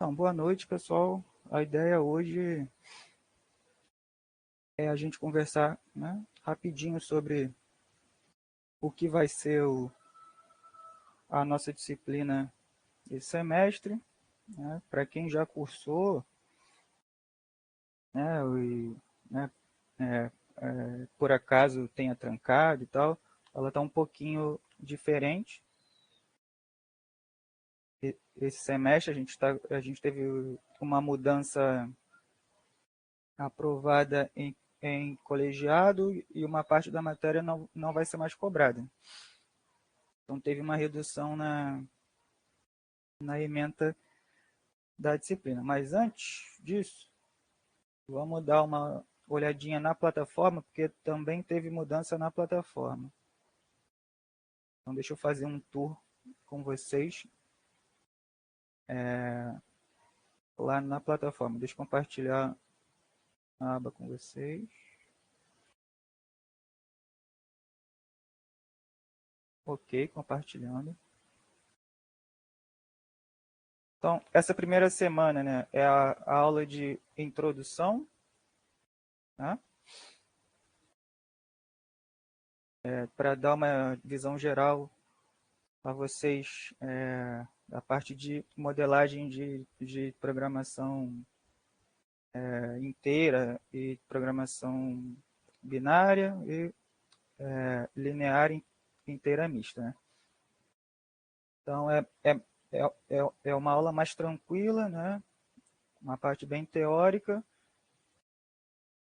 Então, boa noite, pessoal. A ideia hoje é a gente conversar, né, rapidinho sobre o que vai ser a nossa disciplina esse semestre, né, para quem já cursou, né, né, é, por acaso tenha trancado e tal, ela está um pouquinho diferente. Esse semestre a gente teve uma mudança aprovada em colegiado e uma parte da matéria não vai ser mais cobrada. Então teve uma redução na ementa da disciplina. Mas antes disso, vamos dar uma olhadinha na plataforma, porque também teve mudança na plataforma. Então deixa eu fazer um tour com vocês lá na plataforma. Deixa eu compartilhar a aba com vocês. Ok, compartilhando. Então, essa primeira semana, né, é a aula de introdução, né, para dar uma visão geral a vocês a parte de modelagem de programação inteira e programação binária e linear inteira mista, né? Então, é uma aula mais tranquila, né? Uma parte bem teórica,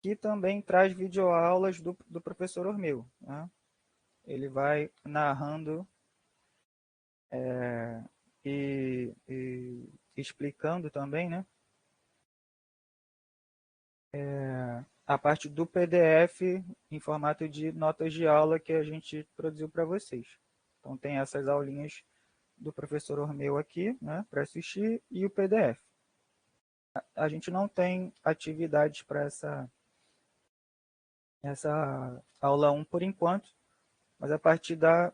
que também traz videoaulas do professor Ormeu, né? Ele vai narrando e explicando também, né? A parte do PDF em formato de notas de aula que a gente produziu para vocês. Então tem essas aulinhas do professor Ormeu aqui, né, para assistir, e o PDF. A gente não tem atividades para essa aula 1 por enquanto, mas a partir da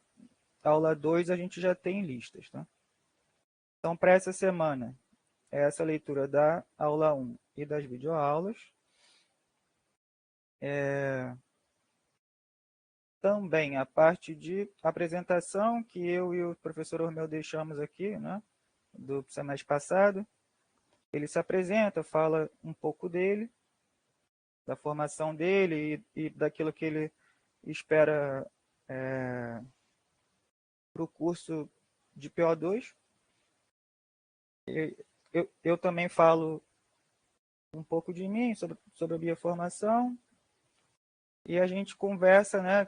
aula 2 a gente já tem listas. Tá? Então, para essa semana, é essa leitura da aula 1 e das videoaulas. Também a parte de apresentação que eu e o professor Ormeu deixamos aqui, né, do semestre passado. Ele se apresenta, fala um pouco dele, da formação dele e daquilo que ele espera para o curso de PO2. Eu também falo um pouco de mim, sobre a minha formação, e a gente conversa, né,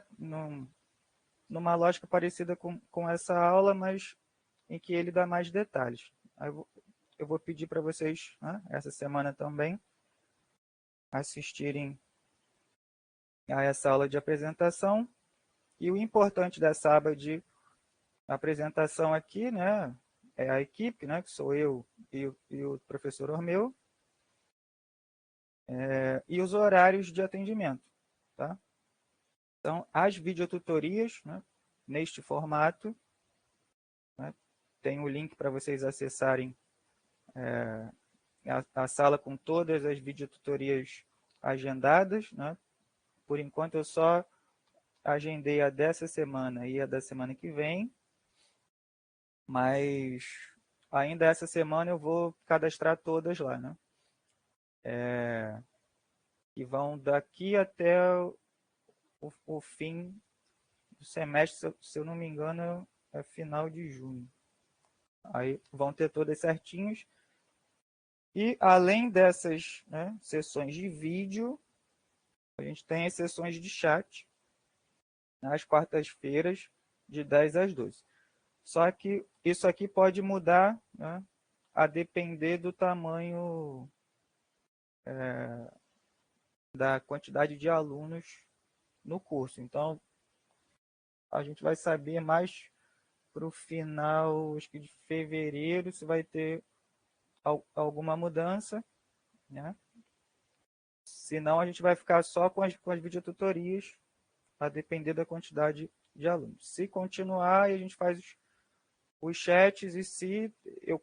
numa lógica parecida com essa aula, mas em que ele dá mais detalhes. Eu vou pedir para vocês, né, essa semana também, assistirem a essa aula de apresentação. E o importante dessa aba de apresentação aqui, né, é a equipe, né, que sou eu e o professor Ormeu, e os horários de atendimento. Tá? Então, as videotutorias, né, neste formato, né, tem o link para vocês acessarem a sala com todas as videotutorias agendadas. Né? Por enquanto, eu só agendei a dessa semana e a da semana que vem, mas ainda essa semana eu vou cadastrar todas lá, né? E vão daqui até o fim do semestre, se eu não me engano, é final de junho. Aí vão ter todas certinhos. E além dessas, né, sessões de vídeo, a gente tem as sessões de chat nas quartas-feiras, de 10 às 12. Só que isso aqui pode mudar, né, a depender do tamanho da quantidade de alunos no curso. Então, a gente vai saber mais para o final, acho que de fevereiro, se vai ter alguma mudança, né? Senão, a gente vai ficar só com as videotutorias, a depender da quantidade de alunos. Se continuar, a gente faz os chats, e se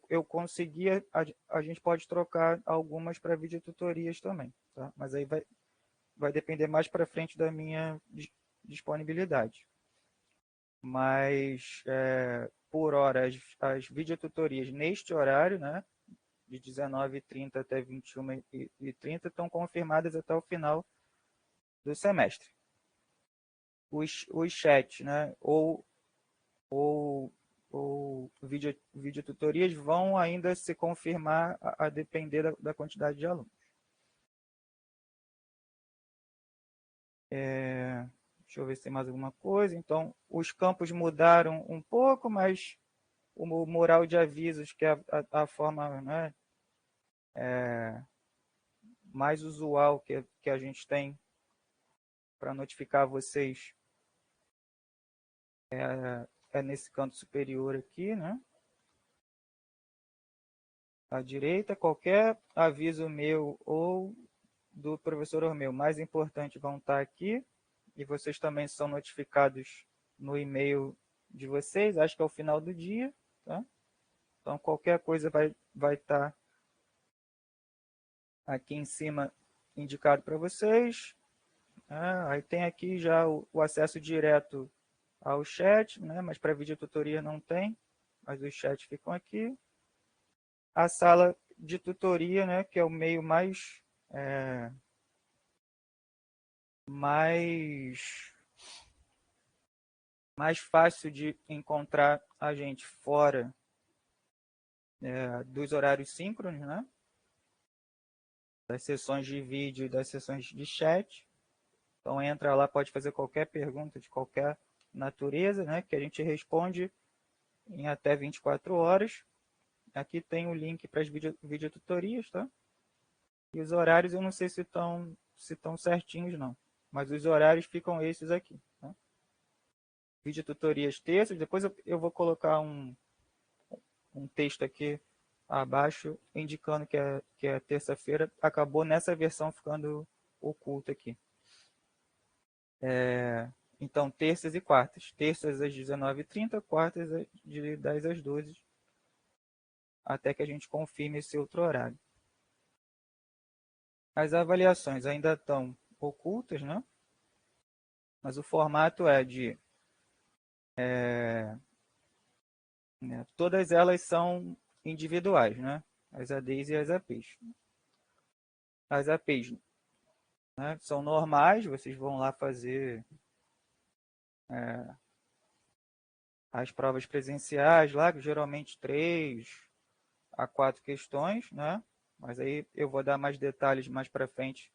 eu conseguir, a gente pode trocar algumas para videotutorias também, tá? Mas aí vai depender mais para frente da minha disponibilidade. Mas, por hora, as videotutorias neste horário, né, de 19h30 até 21h30, estão confirmadas até o final do semestre. Os chats, né, ou videotutorias vão ainda se confirmar a depender da quantidade de alunos. Deixa eu ver se tem mais alguma coisa. Então, os campos mudaram um pouco, mas o mural de avisos, que é a forma, né, mais usual que a gente tem para notificar vocês, é nesse canto superior aqui, né? À direita, qualquer aviso meu ou do professor Ormeu mais importante vão estar aqui, e vocês também são notificados no e-mail de vocês, acho que é o final do dia, tá? Então, qualquer coisa vai estar aqui em cima indicado para vocês. Aí tem aqui já o acesso direto ao chat, né? Mas para videotutoria não tem, mas os chats ficam aqui. A sala de tutoria, né? Que é o meio mais fácil de encontrar a gente fora dos horários síncronos, né? Das sessões de vídeo e das sessões de chat. Então entra lá, pode fazer qualquer pergunta de qualquer natureza, né? Que a gente responde em até 24 horas. Aqui tem o link para as videotutorias, tá? E os horários eu não sei se estão certinhos, não. Mas os horários ficam esses aqui. Tá? Videotutorias terças. Depois eu vou colocar um texto aqui abaixo indicando que é terça-feira. Acabou nessa versão ficando oculto aqui. Então, terças e quartas. Terças às 19h30, quartas de 10 às 12, até que a gente confirme esse outro horário. As avaliações ainda estão ocultas, né? Mas o formato é de... todas elas são individuais, né? As ADs e as APs. As APs, né, são normais, vocês vão lá fazer as provas presenciais, lá, geralmente 3 a 4 questões, né? Mas aí eu vou dar mais detalhes mais para frente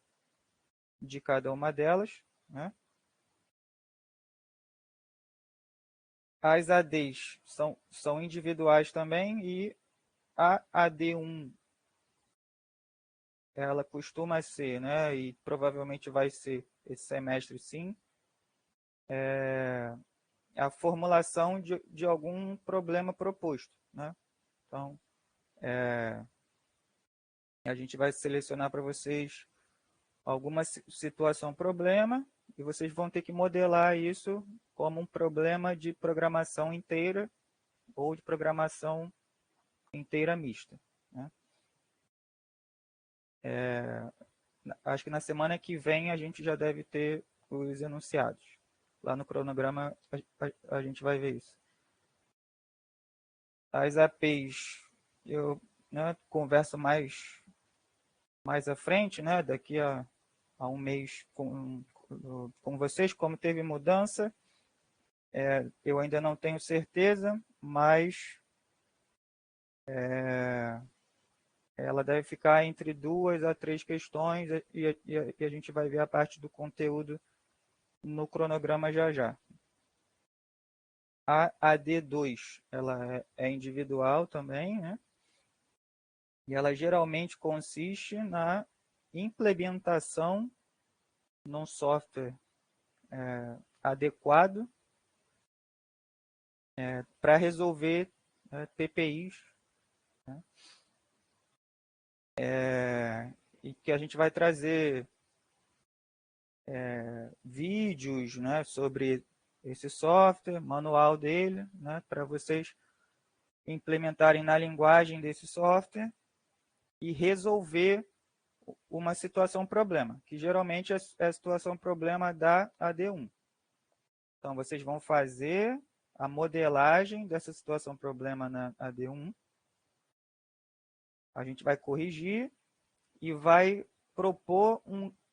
de cada uma delas, né? As ADs são individuais também, e a AD1 ela costuma ser, né, e provavelmente vai ser esse semestre sim, a formulação de algum problema proposto, né? Então, a gente vai selecionar para vocês alguma situação problema, e vocês vão ter que modelar isso como um problema de programação inteira ou de programação inteira mista, né? Acho que na semana que vem a gente já deve ter os enunciados. Lá no cronograma a gente vai ver isso. As APIs eu, né, converso mais à frente, né, daqui a um mês com vocês, como teve mudança. Eu ainda não tenho certeza, mas ela deve ficar entre 2 a 3 questões, e a gente vai ver a parte do conteúdo no cronograma já já. A AD2 ela é individual também, né? E ela geralmente consiste na implementação num software adequado para resolver PPIs, né? E que a gente vai trazer vídeos, né, sobre esse software, manual dele, né, para vocês implementarem na linguagem desse software e resolver uma situação problema, que geralmente é a situação problema da AD1. Então, vocês vão fazer a modelagem dessa situação problema na AD1, a gente vai corrigir e vai propor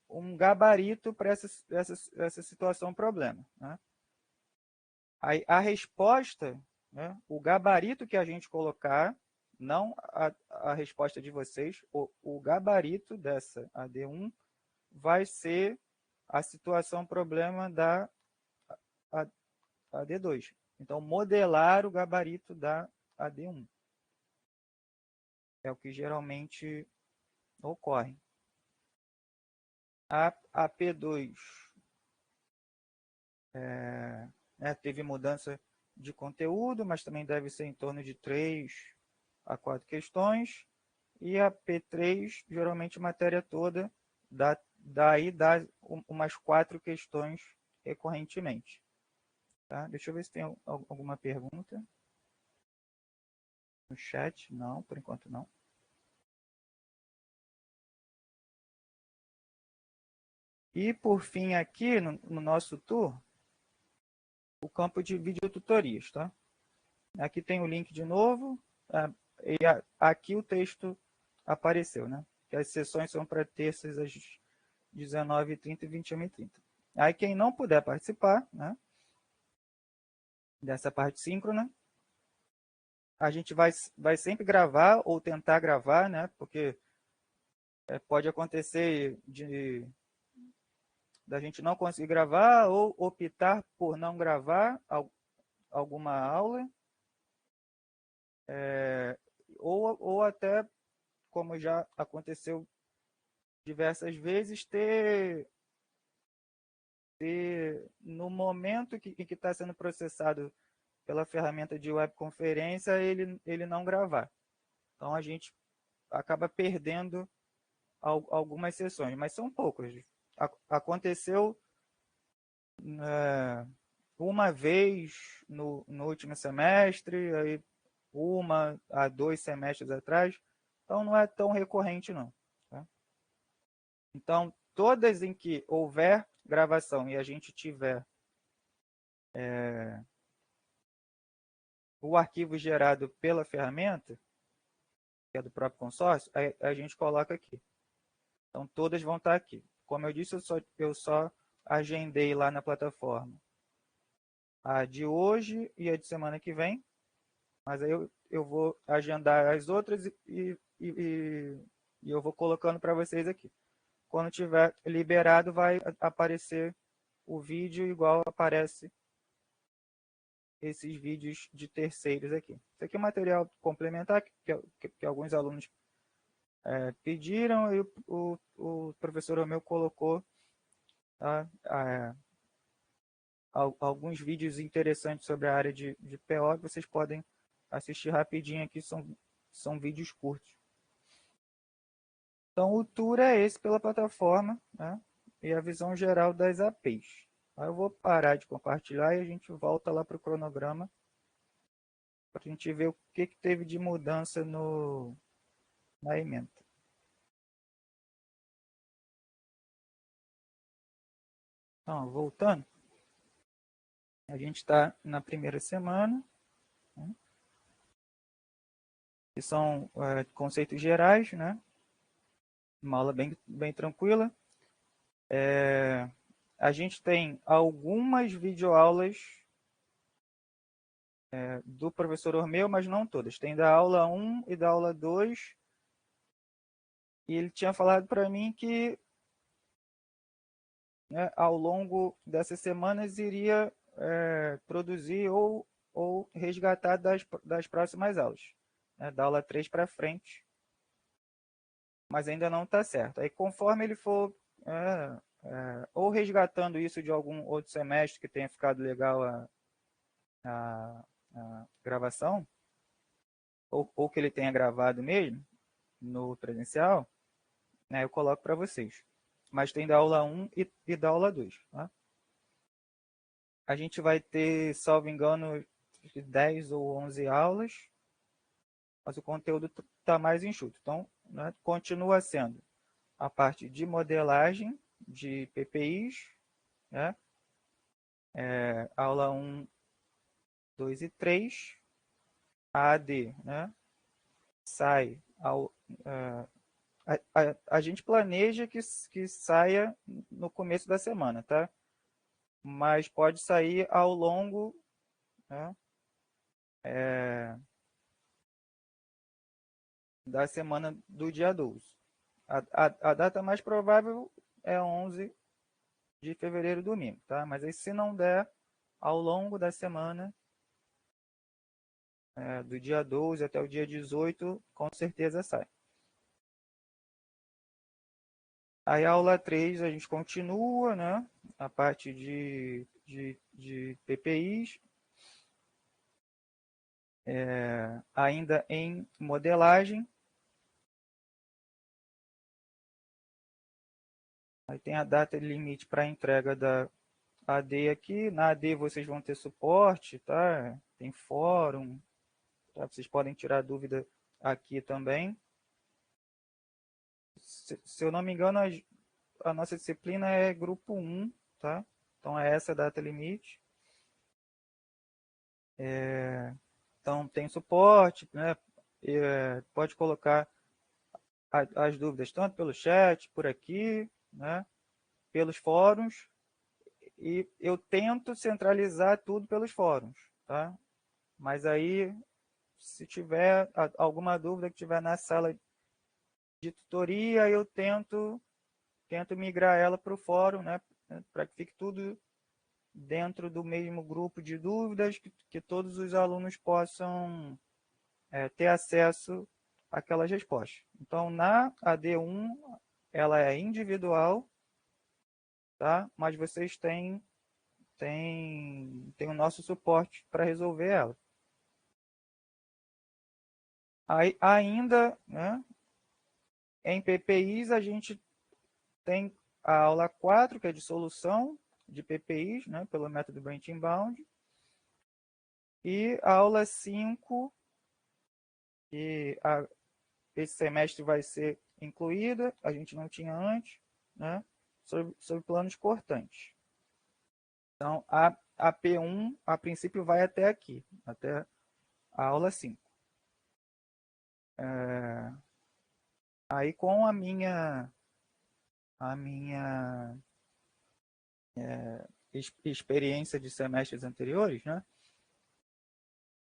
um gabarito para essa situação problema. Né? A resposta, né, o gabarito que a gente colocar, não a resposta de vocês, o gabarito dessa AD1 vai ser a situação problema da AD2. Então, modelar o gabarito da AD1. É o que geralmente ocorre. A P2 teve mudança de conteúdo, mas também deve ser em torno de 3 a 4 questões. E a P3, geralmente matéria toda, daí dá umas 4 questões recorrentemente. Tá? Deixa eu ver se tem alguma pergunta no chat. Não, por enquanto não. E por fim aqui, no nosso tour, o campo de videotutorias. Tá? Aqui tem o link de novo, e aqui o texto apareceu, né? Que as sessões são para terças às 19h30 e 21h30. Aí quem não puder participar, né, dessa parte síncrona, a gente vai sempre gravar ou tentar gravar, né? Porque pode acontecer da gente não conseguir gravar ou optar por não gravar alguma aula, ou até, como já aconteceu diversas vezes, ter no momento em que está sendo processado pela ferramenta de webconferência, ele não gravar. Então, a gente acaba perdendo algumas sessões, mas são poucas. Aconteceu uma vez no último semestre, aí uma a 2 semestres atrás, então não é tão recorrente não. Tá? Então, todas em que houver gravação e a gente tiver o arquivo gerado pela ferramenta, que é do próprio consórcio, a gente coloca aqui. Então, todas vão estar aqui. Como eu disse, eu só agendei lá na plataforma a de hoje e a de semana que vem, mas aí eu vou agendar as outras e eu vou colocando para vocês aqui. Quando tiver liberado, vai aparecer o vídeo igual aparece esses vídeos de terceiros aqui. Isso aqui é um material complementar que alguns alunos pediram e o professor Romeu colocou alguns vídeos interessantes sobre a área de PO que vocês podem assistir rapidinho aqui, são vídeos curtos. Então, o tour é esse pela plataforma, né? E a visão geral das APIs. Aí eu vou parar de compartilhar e a gente volta lá para o cronograma para a gente ver o que teve de mudança na ementa. Então, voltando, a gente está na primeira semana, né? Que são conceitos gerais, né? Uma aula bem tranquila. A gente tem algumas videoaulas do professor Ormeu, mas não todas. Tem da aula 1 e da aula 2. E ele tinha falado para mim que ao longo dessas semanas iria produzir ou resgatar das próximas aulas, né, da aula 3 para frente, mas ainda não está certo. Aí conforme ele for ou resgatando isso de algum outro semestre que tenha ficado legal a gravação, ou que ele tenha gravado mesmo no presencial, né, eu coloco para vocês. Mas tem da aula 1 e da aula 2. Tá? A gente vai ter, salvo engano, 10 ou 11 aulas. mas o conteúdo está mais enxuto. Então, né, continua sendo a parte de modelagem de PPIs, né? Aula 1, 2 e 3, a AD, né? Sai a gente planeja que saia no começo da semana, tá? Mas pode sair ao longo, né, da semana do dia 12. A data mais provável é 11 de fevereiro, domingo, tá? Mas aí, se não der, ao longo da semana, do dia 12 até o dia 18, com certeza sai. Aí a aula 3 a gente continua, né? A parte de PPIs, ainda em modelagem. Aí tem a data limite para entrega da AD aqui. Na AD vocês vão ter suporte, tá? Tem fórum, tá? Vocês podem tirar dúvida aqui também. Se eu não me engano, a nossa disciplina é grupo 1, tá? Então é essa a data limite. Então tem suporte, né? Pode colocar as dúvidas tanto pelo chat, por aqui, né? Pelos fóruns. E eu tento centralizar tudo pelos fóruns, tá? Mas aí, se tiver alguma dúvida que tiver na sala de tutoria, eu tento migrar ela para o fórum, né? Para que fique tudo dentro do mesmo grupo de dúvidas, que todos os alunos possam ter acesso àquelas respostas. Então, na AD1, ela é individual, tá? Mas vocês têm o nosso suporte para resolver ela. Aí, ainda, né, em PPIs, a gente tem a aula 4, que é de solução de PPIs, né, pelo método Branching Bound, e a aula 5, que esse semestre vai ser incluída, a gente não tinha antes, né, sobre planos cortantes. Então, a P1, a princípio, vai até aqui, até a aula 5. Aí, com a minha experiência de semestres anteriores, né,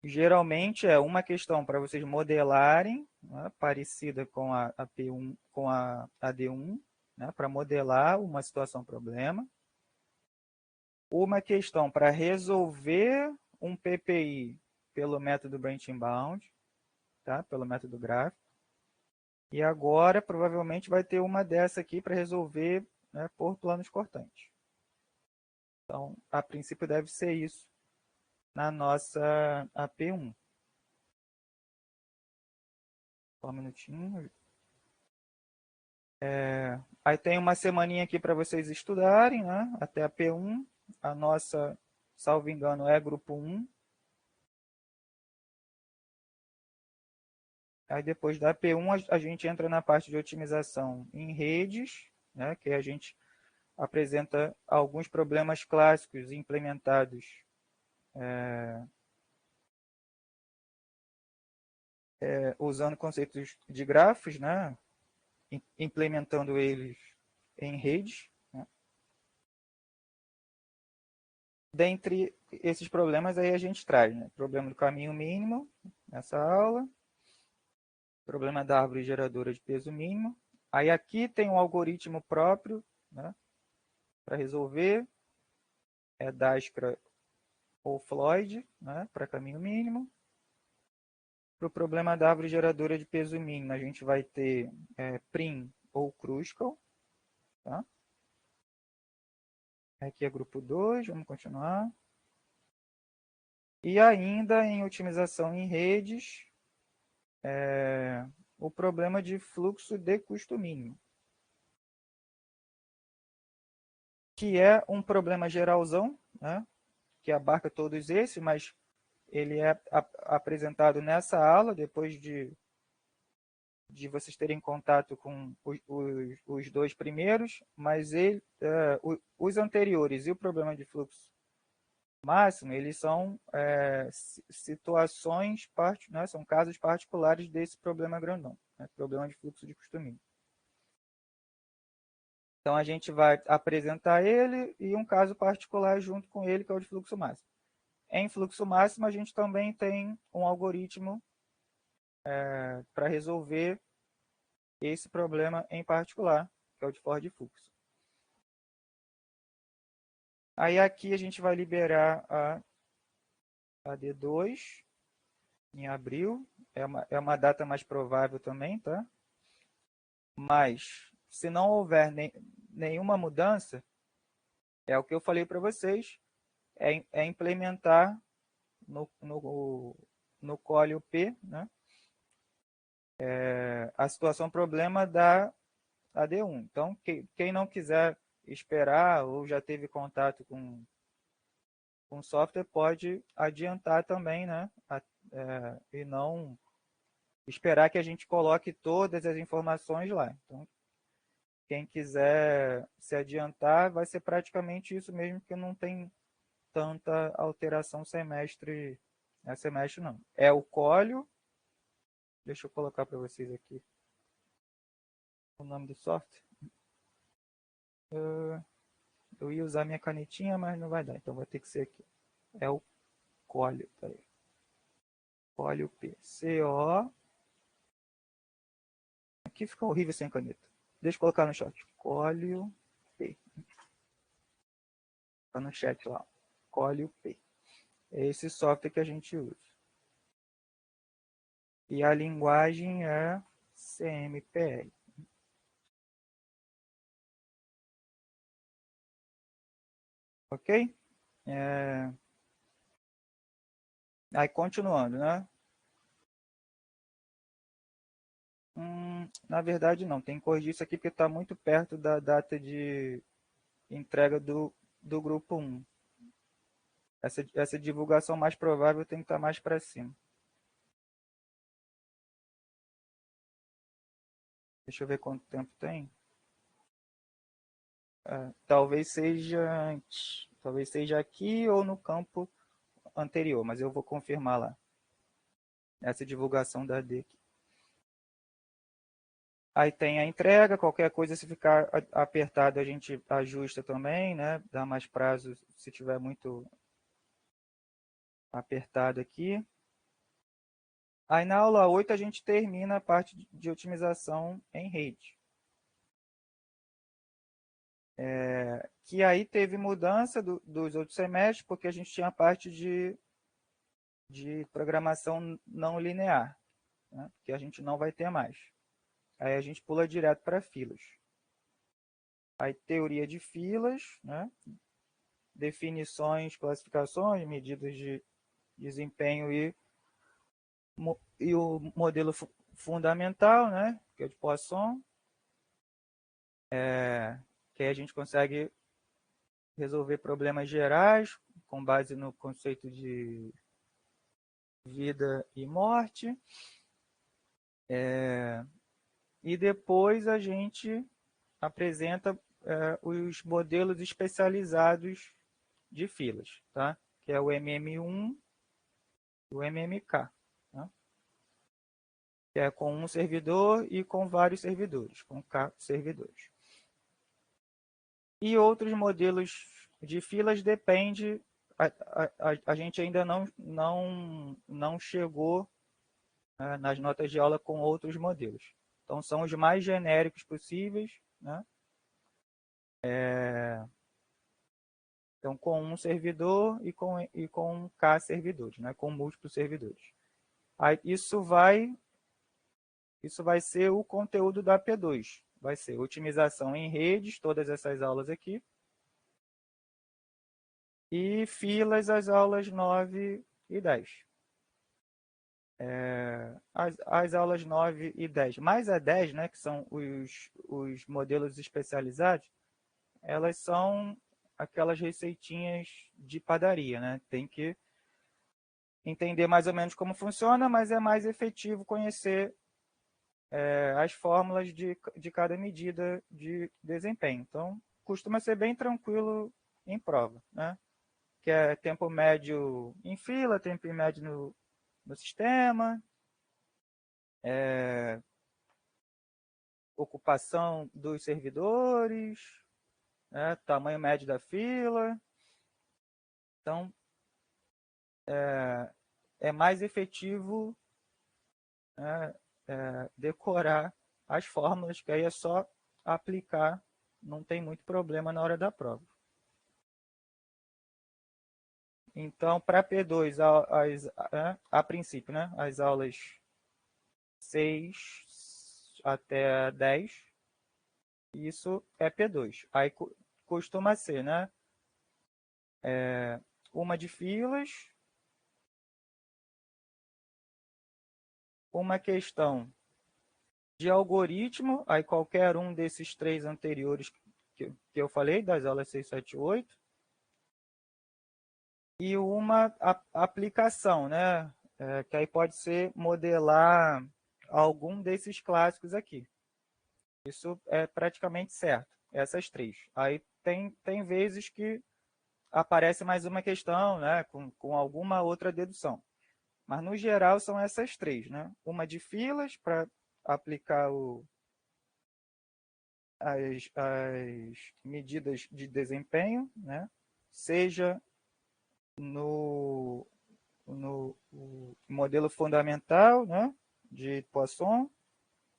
geralmente é uma questão para vocês modelarem, né, parecida com a P1, com a D1, né, para modelar uma situação problema. Uma questão para resolver um PPI pelo método Branching Bound, tá, pelo método gráfico. E agora, provavelmente, vai ter uma dessa aqui para resolver, né, por planos cortantes. Então, a princípio, deve ser isso na nossa AP1. Só um minutinho. Aí tem uma semaninha aqui para vocês estudarem, né? Até a P1. A nossa, salvo engano, é grupo 1. Aí depois da P1 a gente entra na parte de otimização em redes, né? Que a gente apresenta alguns problemas clássicos implementados usando conceitos de grafos, né? Implementando eles em redes. Né? Dentre esses problemas aí a gente traz, né? Problema do caminho mínimo nessa aula, problema da árvore geradora de peso mínimo. Aí aqui tem um algoritmo próprio, né, para resolver, é Dijkstra ou Floyd, né, para caminho mínimo. Para o problema da árvore geradora de peso mínimo, a gente vai ter Prim ou Kruskal. Tá? Aqui é grupo 2, vamos continuar. E ainda em otimização em redes, o problema de fluxo de custo mínimo, que é um problema geralzão, né, que abarca todos esses, mas ele é apresentado nessa aula, depois de vocês terem contato com os dois primeiros, mas os anteriores e o problema de fluxo máximo, eles são situações, né, são casos particulares desse problema grandão, né, problema de fluxo de custo mínimo. Então, a gente vai apresentar ele e um caso particular junto com ele, que é o de fluxo máximo. Em fluxo máximo, a gente também tem um algoritmo para resolver esse problema em particular, que é o de Ford-Fuchs. Aí aqui a gente vai liberar a D2 em abril, é uma data mais provável também, tá? Mas, se não houver nenhuma mudança, é o que eu falei para vocês, é implementar no Colio P, né? A situação problema da AD1. Então, quem não quiser esperar ou já teve contato com o software pode adiantar também, né? E não esperar que a gente coloque todas as informações lá. Então, quem quiser se adiantar, vai ser praticamente isso mesmo, porque não tem tanta alteração semestre a semestre, não. É o Colio. Deixa eu colocar para vocês aqui o nome do software. Eu ia usar minha canetinha, mas não vai dar, então vai ter que ser aqui. É o Colio, peraí. Colio P. C-O. Aqui fica horrível sem caneta. Deixa eu colocar no chat. Colio P. Tá no chat lá. Colio P. É esse software que a gente usa. E a linguagem é CMPL. Ok? Aí, continuando, né? Na verdade, não. Tem que corrigir isso aqui porque está muito perto da data de entrega do grupo 1. Essa divulgação mais provável tem que estar mais para cima. Deixa eu ver quanto tempo tem. Talvez seja aqui ou no campo anterior, mas eu vou confirmar lá. Essa divulgação da D aqui. Aí tem a entrega, qualquer coisa se ficar apertado a gente ajusta também, né? Dá mais prazo se tiver muito apertado aqui. Aí na aula 8 a gente termina a parte de otimização em rede. Que aí teve mudança dos outros semestres, porque a gente tinha a parte de programação não linear, né? Que a gente não vai ter mais. Aí a gente pula direto para filas. Aí teoria de filas, né? Definições, classificações, medidas de desempenho e o modelo fundamental, né? Que é o de Poisson. Que aí a gente consegue resolver problemas gerais com base no conceito de vida e morte. E depois a gente apresenta os modelos especializados de filas, tá? Que é o MM1 e o MMK. Tá? Que é com um servidor e com vários servidores, com K servidores. E outros modelos de filas depende, a gente ainda não chegou nas notas de aula com outros modelos. Então, são os mais genéricos possíveis, né? Então, com um servidor e com K servidores, né? Com múltiplos servidores. Aí, isso vai ser o conteúdo da P2. Vai ser otimização em redes, todas essas aulas aqui. E filas, as aulas 9 e 10. As aulas 9 e 10, mais a 10, né, que são os modelos especializados, elas são aquelas receitinhas de padaria, né? Tem que entender mais ou menos como funciona, mas é mais efetivo conhecer as fórmulas de cada medida de desempenho. Então, costuma ser bem tranquilo em prova, né? Que é tempo médio em fila, tempo médio no sistema, ocupação dos servidores, né? Tamanho médio da fila. Então, é mais efetivo, né, decorar as fórmulas, que aí é só aplicar, não tem muito problema na hora da prova. Então, para P2, a princípio, né, as aulas 6 até 10, isso é P2. Aí costuma ser, né, uma de filas, uma questão de algoritmo, aí qualquer um desses três anteriores que eu falei, das aulas 6, 7 e 8, e uma aplicação, né? Que aí pode ser modelar algum desses clássicos aqui. Isso é praticamente certo, essas três. Aí tem vezes que aparece mais uma questão, né? Com alguma outra dedução. Mas, no geral, são essas três, né? Uma de filas, para aplicar as medidas de desempenho, né? Seja no modelo fundamental, né, de Poisson,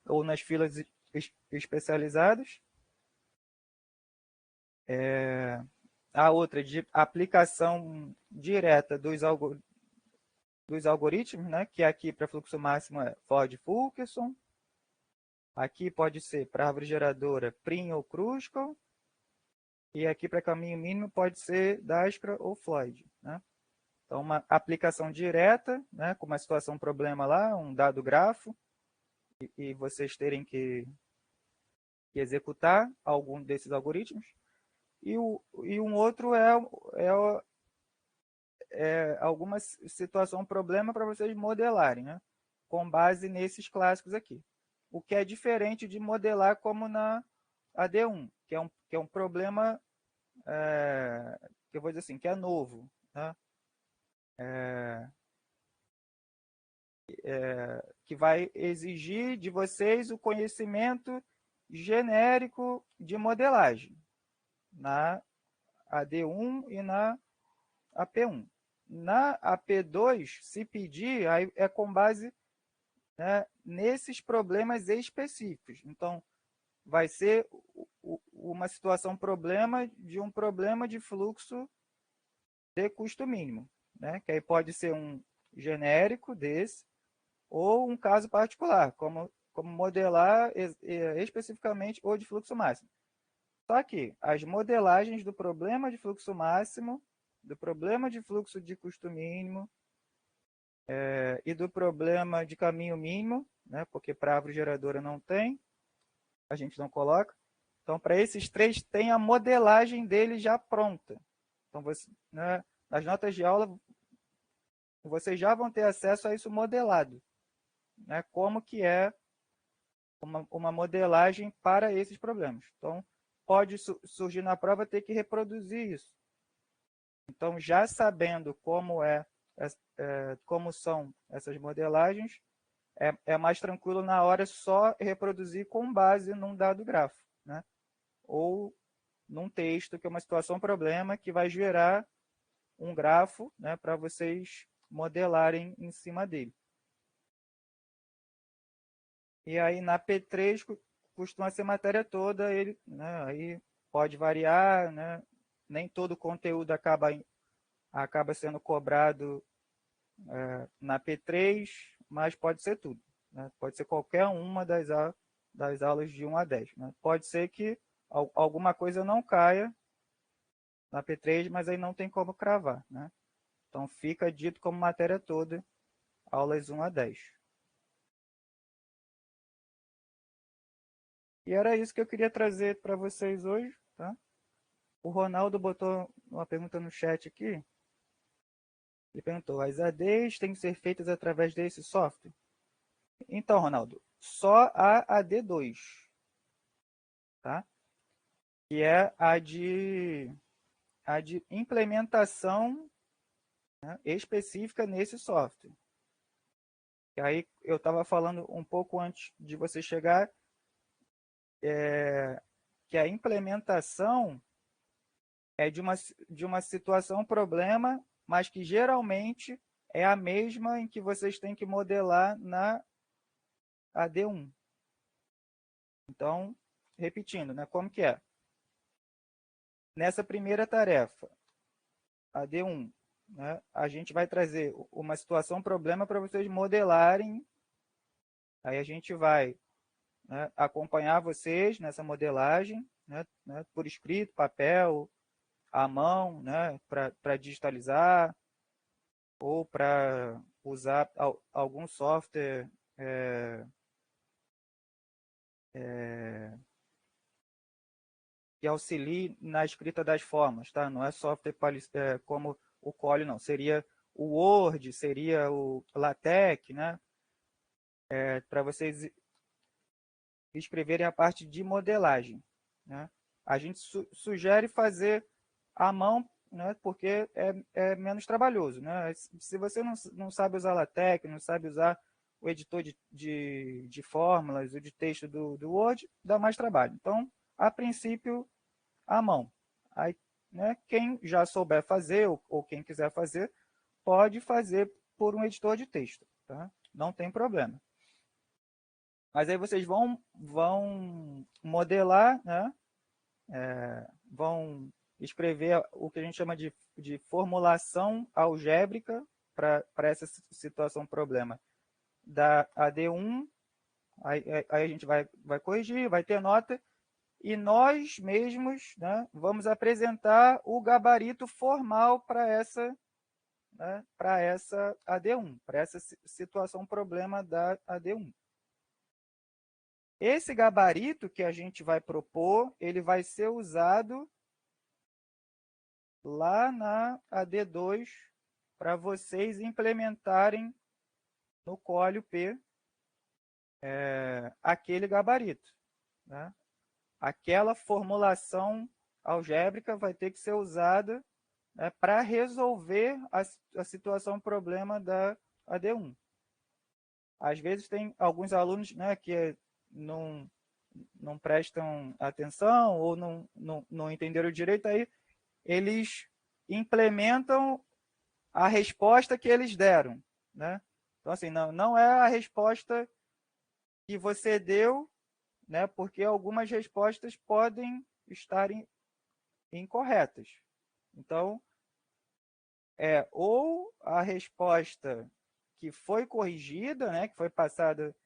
ou nas filas especializadas. A outra de aplicação direta dos algoritmos, né, que aqui para fluxo máximo é Ford-Fulkerson. Aqui pode ser para árvore geradora Prim ou Kruskal. E aqui para caminho mínimo pode ser Dijkstra ou Floyd, né? Então, uma aplicação direta, né, com uma situação problema lá, um dado grafo, e vocês terem que executar algum desses algoritmos. E um outro alguma situação problema para vocês modelarem, né, com base nesses clássicos aqui. O que é diferente de modelar como na AD1, que é um problema, que eu vou dizer assim, que é novo, né? Que vai exigir de vocês o conhecimento genérico de modelagem na AD1 e na AP1. Na AP2, se pedir, aí é com base, né, nesses problemas específicos. Então, vai ser uma situação problema de um problema de fluxo de custo mínimo, né? Que aí pode ser um genérico desse, ou um caso particular, como modelar especificamente o de fluxo máximo. Só que as modelagens do problema de fluxo máximo, do problema de fluxo de custo mínimo e do problema de caminho mínimo, né, porque para a árvore geradora não tem, a gente não coloca. Então, para esses três, tem a modelagem dele já pronta. Então, né, nas notas de aula, vocês já vão ter acesso a isso modelado, né, como que é uma modelagem para esses problemas. Então, pode surgir na prova ter que reproduzir isso. Então, já sabendo como são essas modelagens, é mais tranquilo na hora só reproduzir com base num dado grafo, né? Ou num texto que é uma situação problema que vai gerar um grafo, né, para vocês modelarem em cima dele. E aí na P3 costuma ser matéria toda, ele, né, aí pode variar, né, nem todo o conteúdo acaba sendo cobrado na P3, mas pode ser tudo, né? Pode ser qualquer uma das aulas de 1 a 10. Né? Pode ser que alguma coisa não caia na P3, mas aí não tem como cravar. Né? Então fica dito como matéria toda, aulas 1 a 10. E era isso que eu queria trazer para vocês hoje. Tá? O Ronaldo botou uma pergunta no chat aqui. Ele perguntou, as ADs têm que ser feitas através desse software? Então, Ronaldo, só a AD2, tá? Que é a de implementação, né, específica nesse software. E aí eu estava falando um pouco antes de você chegar, que a implementação é de uma situação, problema, mas que geralmente é a mesma em que vocês têm que modelar na AD1. Então, repetindo, né, como que é? Nessa primeira tarefa, AD1, né, a gente vai trazer uma situação, problema para vocês modelarem. Aí a gente vai, né, acompanhar vocês nessa modelagem, né, por escrito, papel, à mão, né, para digitalizar ou para usar algum software que auxilie na escrita das formas, tá? Não é software como o Cole, não. Seria o Word, seria o LaTeX, né? Para vocês escreverem a parte de modelagem, né? A gente sugere fazer à mão, né? Porque é menos trabalhoso, né? Se você não sabe usar LaTeX, não sabe usar o editor de fórmulas, o de texto do Word, dá mais trabalho. Então, a princípio, à mão. Aí, né, quem já souber fazer ou quem quiser fazer, pode fazer por um editor de texto, tá? Não tem problema. Mas aí vocês vão modelar, né? Vão escrever o que a gente chama de formulação algébrica para essa situação problema da AD1. Aí a gente vai corrigir, vai ter nota, e nós mesmos, né, vamos apresentar o gabarito formal para essa, né, para essa AD1, para essa situação problema da AD1. Esse gabarito que a gente vai propor, ele vai ser usado lá na AD2 para vocês implementarem no Colio P aquele gabarito, né? Aquela formulação algébrica vai ter que ser usada, né, para resolver a situação problema da AD1. Às vezes tem alguns alunos, né, que não prestam atenção ou não entenderam direito, aí eles implementam a resposta que eles deram, né? Então, assim, não é a resposta que você deu, né, porque algumas respostas podem estar incorretas. Então, ou a resposta que foi corrigida, né, que foi passada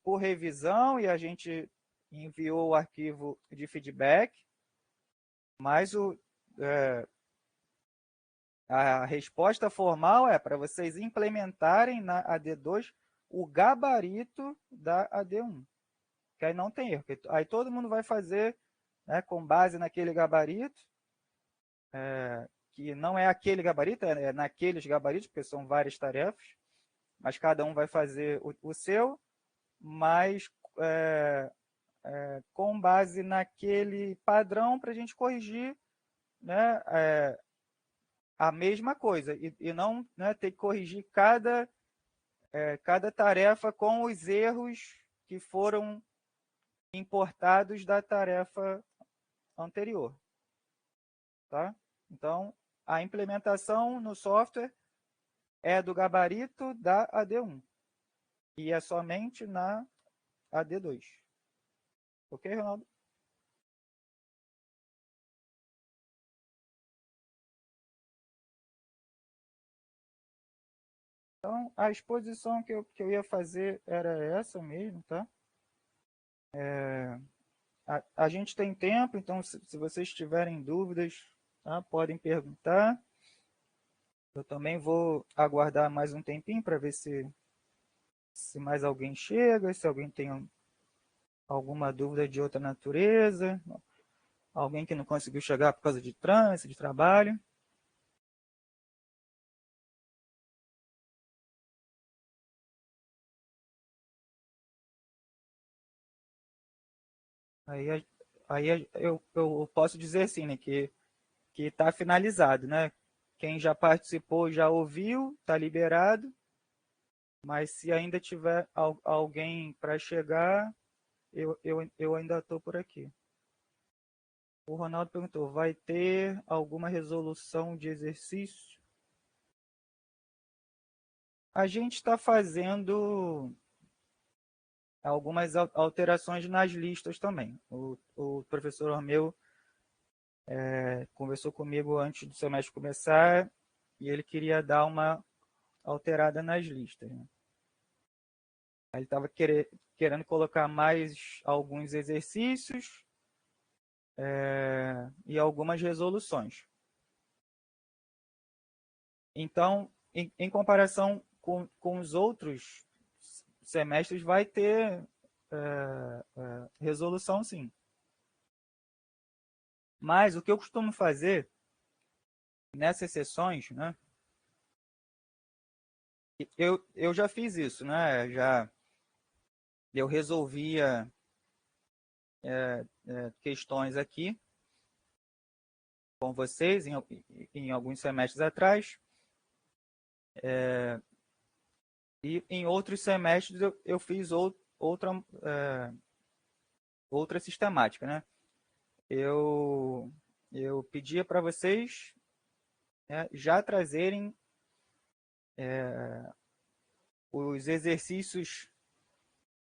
por revisão e a gente enviou o arquivo de feedback, mas a resposta formal é para vocês implementarem na AD2 o gabarito da AD1, que aí não tem erro. Aí todo mundo vai fazer, né, com base naquele gabarito, que não é aquele gabarito, é naqueles gabaritos, porque são várias tarefas, mas cada um vai fazer o seu, mas com base naquele padrão para a gente corrigir, né, a mesma coisa, e não, né, ter que corrigir cada tarefa com os erros que foram importados da tarefa anterior. Tá? Então, a implementação no software é do gabarito da AD1 e é somente na AD2. Ok, Ronaldo? Então, a exposição que eu ia fazer era essa mesmo, tá? A gente tem tempo, então se vocês tiverem dúvidas, tá, podem perguntar. Eu também vou aguardar mais um tempinho para ver se mais alguém chega, se alguém tem alguma dúvida de outra natureza, alguém que não conseguiu chegar por causa de trânsito, de trabalho. aí eu posso dizer assim, né, que está finalizado, né? Quem já participou já ouviu, está liberado, mas se ainda tiver alguém para chegar, eu ainda estou por aqui. O Ronaldo perguntou, vai ter alguma resolução de exercício? A gente está fazendo algumas alterações nas listas também. O professor Romeu conversou comigo antes do semestre começar e ele queria dar uma alterada nas listas, né? Ele estava querendo colocar mais alguns exercícios e algumas resoluções. Então, em comparação com os outros semestres, vai ter resolução, sim. Mas o que eu costumo fazer nessas sessões, né? Eu já fiz isso, né? Eu resolvia questões aqui com vocês em alguns semestres atrás. E em outros semestres eu fiz outra sistemática, né? Eu pedia para vocês, né, já trazerem os exercícios,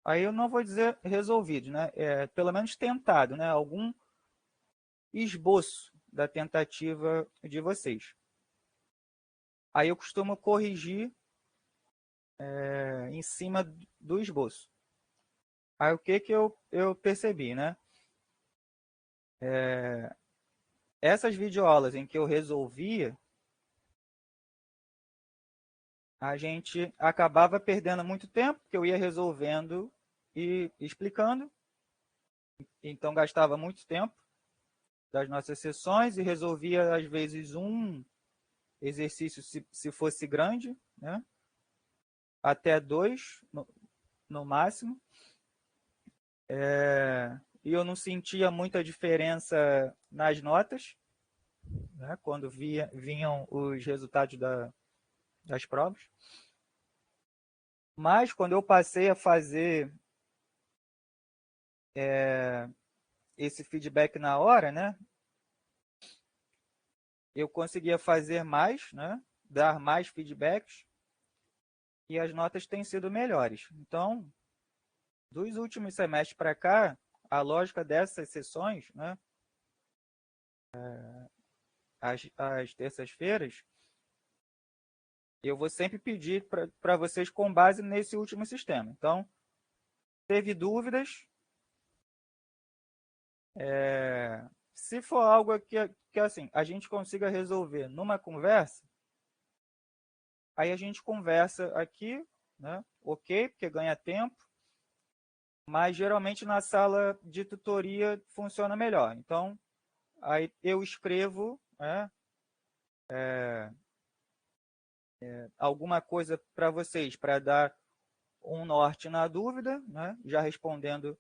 aí eu não vou dizer resolvidos, né? Pelo menos tentado, né? Algum esboço da tentativa de vocês. Aí eu costumo corrigir em cima do esboço. Aí o que eu percebi, né? Essas videoaulas em que eu resolvia, a gente acabava perdendo muito tempo, porque eu ia resolvendo e explicando, então gastava muito tempo das nossas sessões e resolvia, às vezes, um exercício se fosse grande, né? Até dois no máximo. E eu não sentia muita diferença nas notas, né? Quando vinham os resultados das provas. Mas quando eu passei a fazer esse feedback na hora, né? Eu conseguia fazer mais, né? Dar mais feedbacks e as notas têm sido melhores. Então, dos últimos semestres para cá, a lógica dessas sessões, né? Às terças-feiras, eu vou sempre pedir para vocês com base nesse último sistema. Então, teve dúvidas, se for algo que assim, a gente consiga resolver numa conversa, aí a gente conversa aqui, né? Ok, porque ganha tempo, mas geralmente na sala de tutoria funciona melhor. Então, aí eu escrevo, né, alguma coisa para vocês, para dar um norte na dúvida, né, já respondendo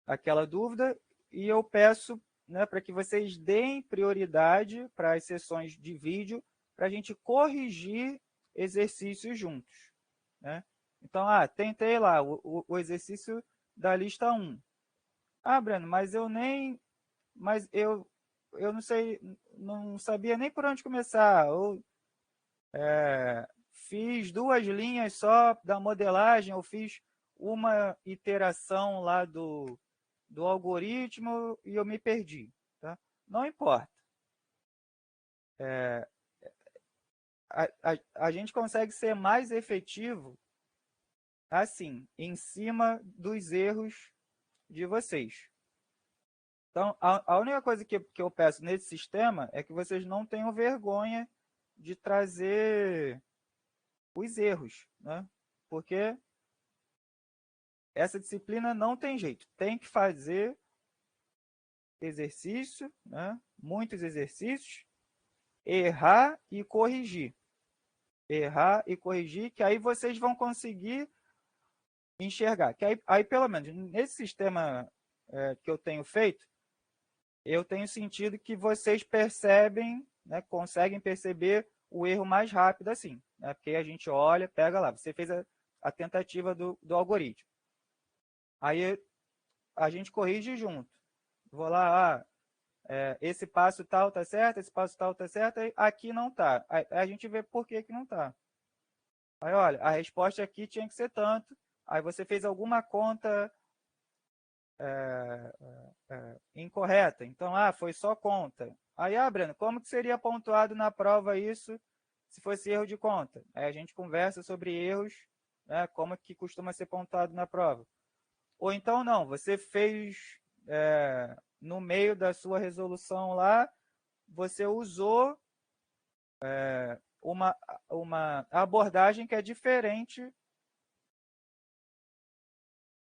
aquela dúvida, e eu peço, né, para que vocês deem prioridade para as sessões de vídeo, para a gente corrigir exercícios juntos, né? Então, tentei lá o exercício da lista 1. Breno, mas eu não sei, não sabia nem por onde começar. Ou fiz 2 linhas só da modelagem, ou fiz uma iteração lá do algoritmo e eu me perdi. Tá? Não importa. A gente consegue ser mais efetivo assim, em cima dos erros de vocês. Então, a única coisa que eu peço nesse sistema é que vocês não tenham vergonha de trazer os erros, né? Porque essa disciplina não tem jeito. Tem que fazer exercício, né? Muitos exercícios, errar e corrigir. Errar e corrigir, que aí vocês vão conseguir enxergar. Que aí pelo menos, nesse sistema que eu tenho feito, eu tenho sentido que vocês percebem, né, conseguem perceber o erro mais rápido assim. Né, porque a gente olha, pega lá, você fez a tentativa do algoritmo. Aí a gente corrige junto. Vou lá, esse passo tal tá certo, esse passo tal tá certo, aqui não tá. Aí a gente vê por que não tá. Aí, olha, a resposta aqui tinha que ser tanto. Aí você fez alguma conta incorreta. Então, foi só conta. Aí, Breno, como que seria pontuado na prova isso se fosse erro de conta? Aí a gente conversa sobre erros, né, como que costuma ser pontuado na prova. Ou então, não, você fez no meio da sua resolução lá, você usou uma abordagem que é diferente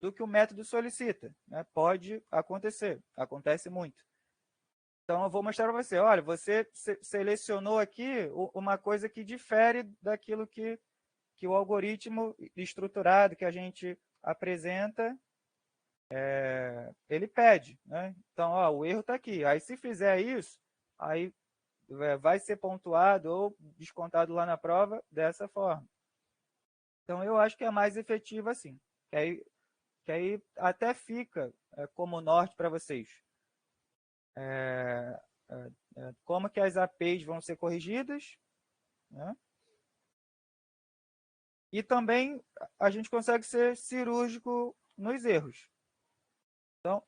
do que o método solicita. Né? Pode acontecer, acontece muito. Então, eu vou mostrar para você. Olha, você selecionou aqui uma coisa que difere daquilo que o algoritmo estruturado que a gente apresenta, ele pede. Né? Então, o erro está aqui. Aí, se fizer isso, aí vai ser pontuado ou descontado lá na prova dessa forma. Então, eu acho que é mais efetivo assim. Que aí até fica como norte para vocês. Como que as APIs vão ser corrigidas, né? E também a gente consegue ser cirúrgico nos erros. Então,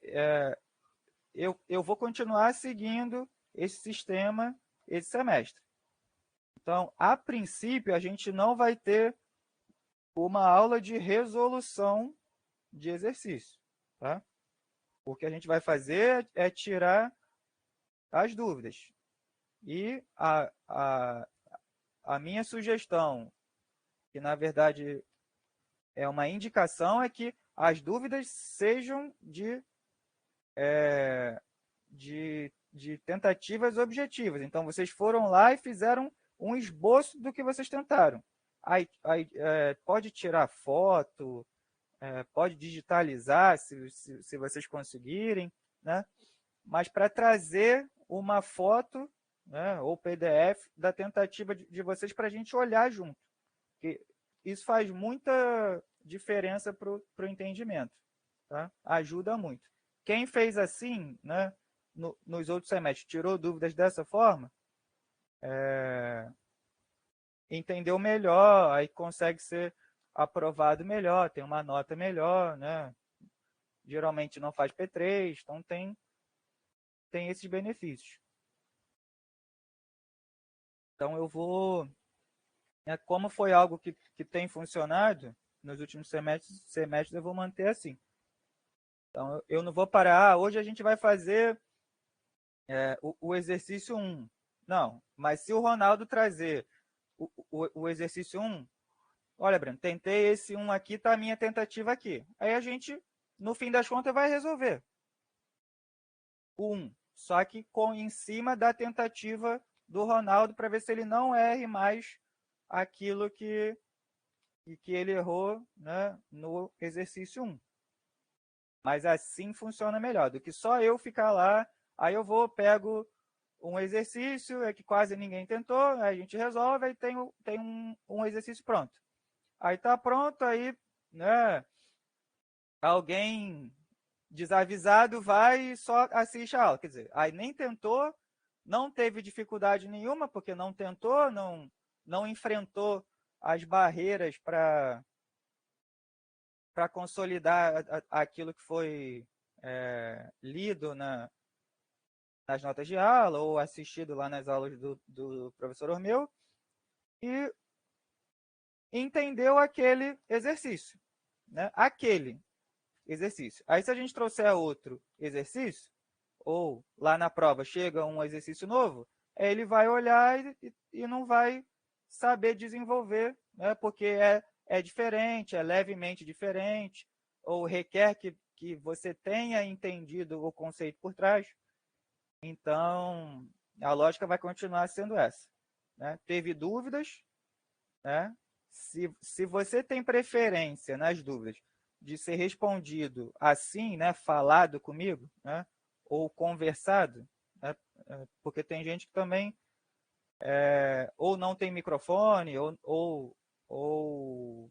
eu vou continuar seguindo esse sistema esse semestre. Então, a princípio, a gente não vai ter uma aula de resolução de exercício. Tá? O que a gente vai fazer é tirar as dúvidas. E a minha sugestão, que na verdade é uma indicação, é que as dúvidas sejam de tentativas objetivas. Então, vocês foram lá e fizeram um esboço do que vocês tentaram. Aí pode tirar foto, pode digitalizar, se vocês conseguirem, né? Mas para trazer uma foto, né, ou PDF da tentativa de vocês para a gente olhar junto. Porque isso faz muita diferença para o entendimento. Tá? Ajuda muito. Quem fez assim, né, nos outros semestres, tirou dúvidas dessa forma, entendeu melhor, aí consegue ser aprovado melhor, tem uma nota melhor, né? Geralmente não faz P3, então tem esses benefícios. Então eu vou, como foi algo que tem funcionado nos últimos semestres, eu vou manter assim. Então eu não vou parar, hoje a gente vai fazer o exercício 1. Não, mas se o Ronaldo trazer o exercício 1, olha, Breno, tentei esse 1 aqui, tá a minha tentativa aqui. Aí a gente, no fim das contas, vai resolver o 1, só que em cima da tentativa do Ronaldo, para ver se ele não erre mais aquilo que ele errou, né, no exercício 1. Mas assim funciona melhor do que só eu ficar lá, aí eu pego um exercício que quase ninguém tentou, aí a gente resolve, aí tem um exercício pronto. Aí está pronto, aí, né, alguém desavisado vai e só assiste a aula. Quer dizer, aí nem tentou, não teve dificuldade nenhuma, porque não tentou, não enfrentou as barreiras para consolidar aquilo que foi lido nas notas de aula ou assistido lá nas aulas do professor Ormeu e entendeu aquele exercício, né? Aquele exercício. Aí se a gente trouxer outro exercício, ou lá na prova chega um exercício novo, ele vai olhar e não vai saber desenvolver, né? Porque é diferente, é levemente diferente, ou requer que você tenha entendido o conceito por trás. Então, a lógica vai continuar sendo essa. Né? Teve dúvidas, né? Se você tem preferência nas dúvidas de ser respondido assim, né, falado comigo, né, ou conversado, né, porque tem gente que também ou não tem microfone, ou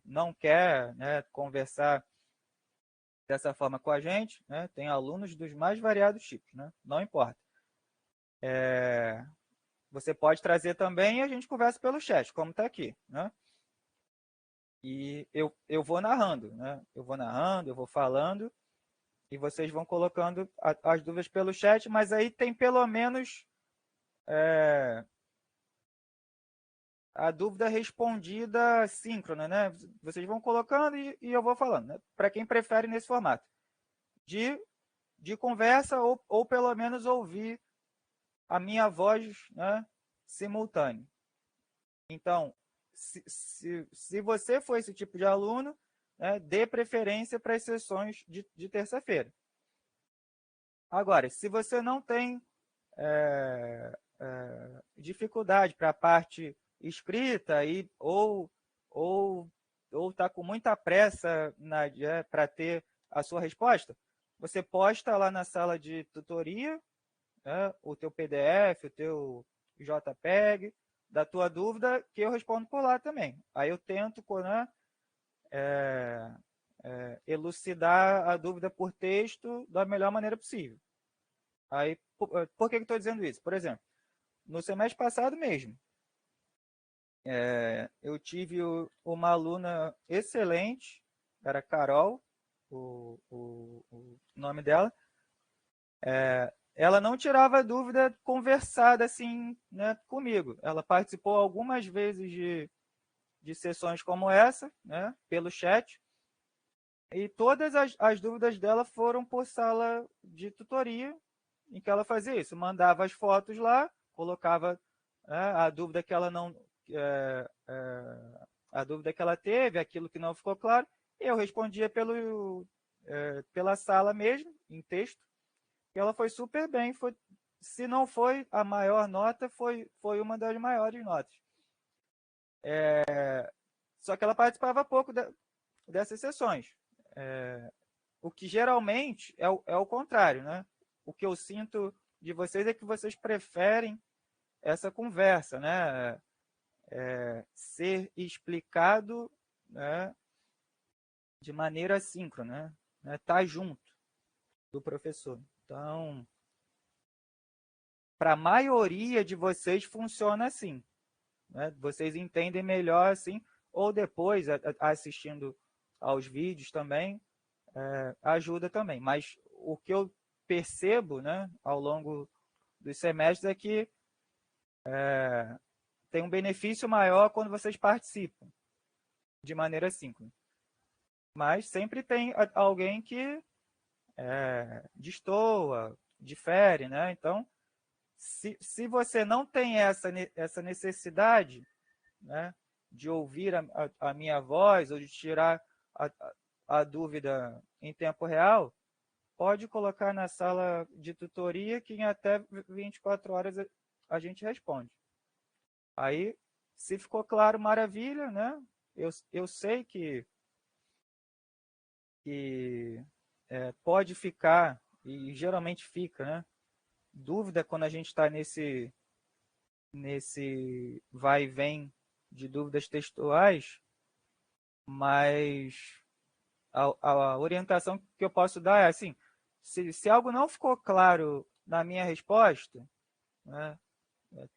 não quer, né, conversar dessa forma com a gente, né? Tem alunos dos mais variados tipos, né? Não importa. Você pode trazer também e a gente conversa pelo chat, como está aqui, né? E eu vou narrando, né? Eu vou narrando, eu vou falando, e vocês vão colocando as dúvidas pelo chat, mas aí tem pelo menos a dúvida respondida síncrona, né? Vocês vão colocando e eu vou falando, né? Para quem prefere nesse formato. De conversa ou pelo menos ouvir a minha voz, né, simultânea. Então, se você for esse tipo de aluno, né, dê preferência para as sessões de terça-feira. Agora, se você não tem dificuldade para a parte escrita ou está com muita pressa para ter a sua resposta, você posta lá na sala de tutoria, né, o teu PDF, o teu JPEG, da tua dúvida, que eu respondo por lá também. Aí eu tento, né, elucidar a dúvida por texto da melhor maneira possível. Aí, por que eu estou dizendo isso? Por exemplo, no semestre passado mesmo, eu tive uma aluna excelente, era Carol, o nome dela. Ela não tirava dúvida conversada assim, né, comigo. Ela participou algumas vezes de sessões como essa, né, pelo chat, e todas as dúvidas dela foram por sala de tutoria, em que ela fazia isso, mandava as fotos lá, colocava, né, a dúvida que ela não, a dúvida que ela teve, aquilo que não ficou claro, e eu respondia pela sala mesmo, em texto, e ela foi super bem, se não foi a maior nota, foi uma das maiores notas. Só que ela participava pouco dessas sessões. O que geralmente é o contrário, né? O que eu sinto de vocês é que vocês preferem essa conversa, né? Ser explicado, né, de maneira síncrona, né? Tá junto do professor. Então, para a maioria de vocês funciona assim, né? Vocês entendem melhor assim, ou depois assistindo aos vídeos também, ajuda também. Mas o que eu percebo, né, ao longo dos semestres é que tem um benefício maior quando vocês participam de maneira síncrona. Mas sempre tem alguém que destoa, difere, né? Então, se você não tem essa necessidade, né, de ouvir a minha voz ou de tirar a, a dúvida em tempo real, pode colocar na sala de tutoria que em até 24 horas a gente responde. Aí, se ficou claro, maravilha, né? Eu sei que pode ficar, e geralmente fica, né? Dúvida quando a gente está nesse vai e vem de dúvidas textuais, mas a orientação que eu posso dar é assim, se algo não ficou claro na minha resposta, né,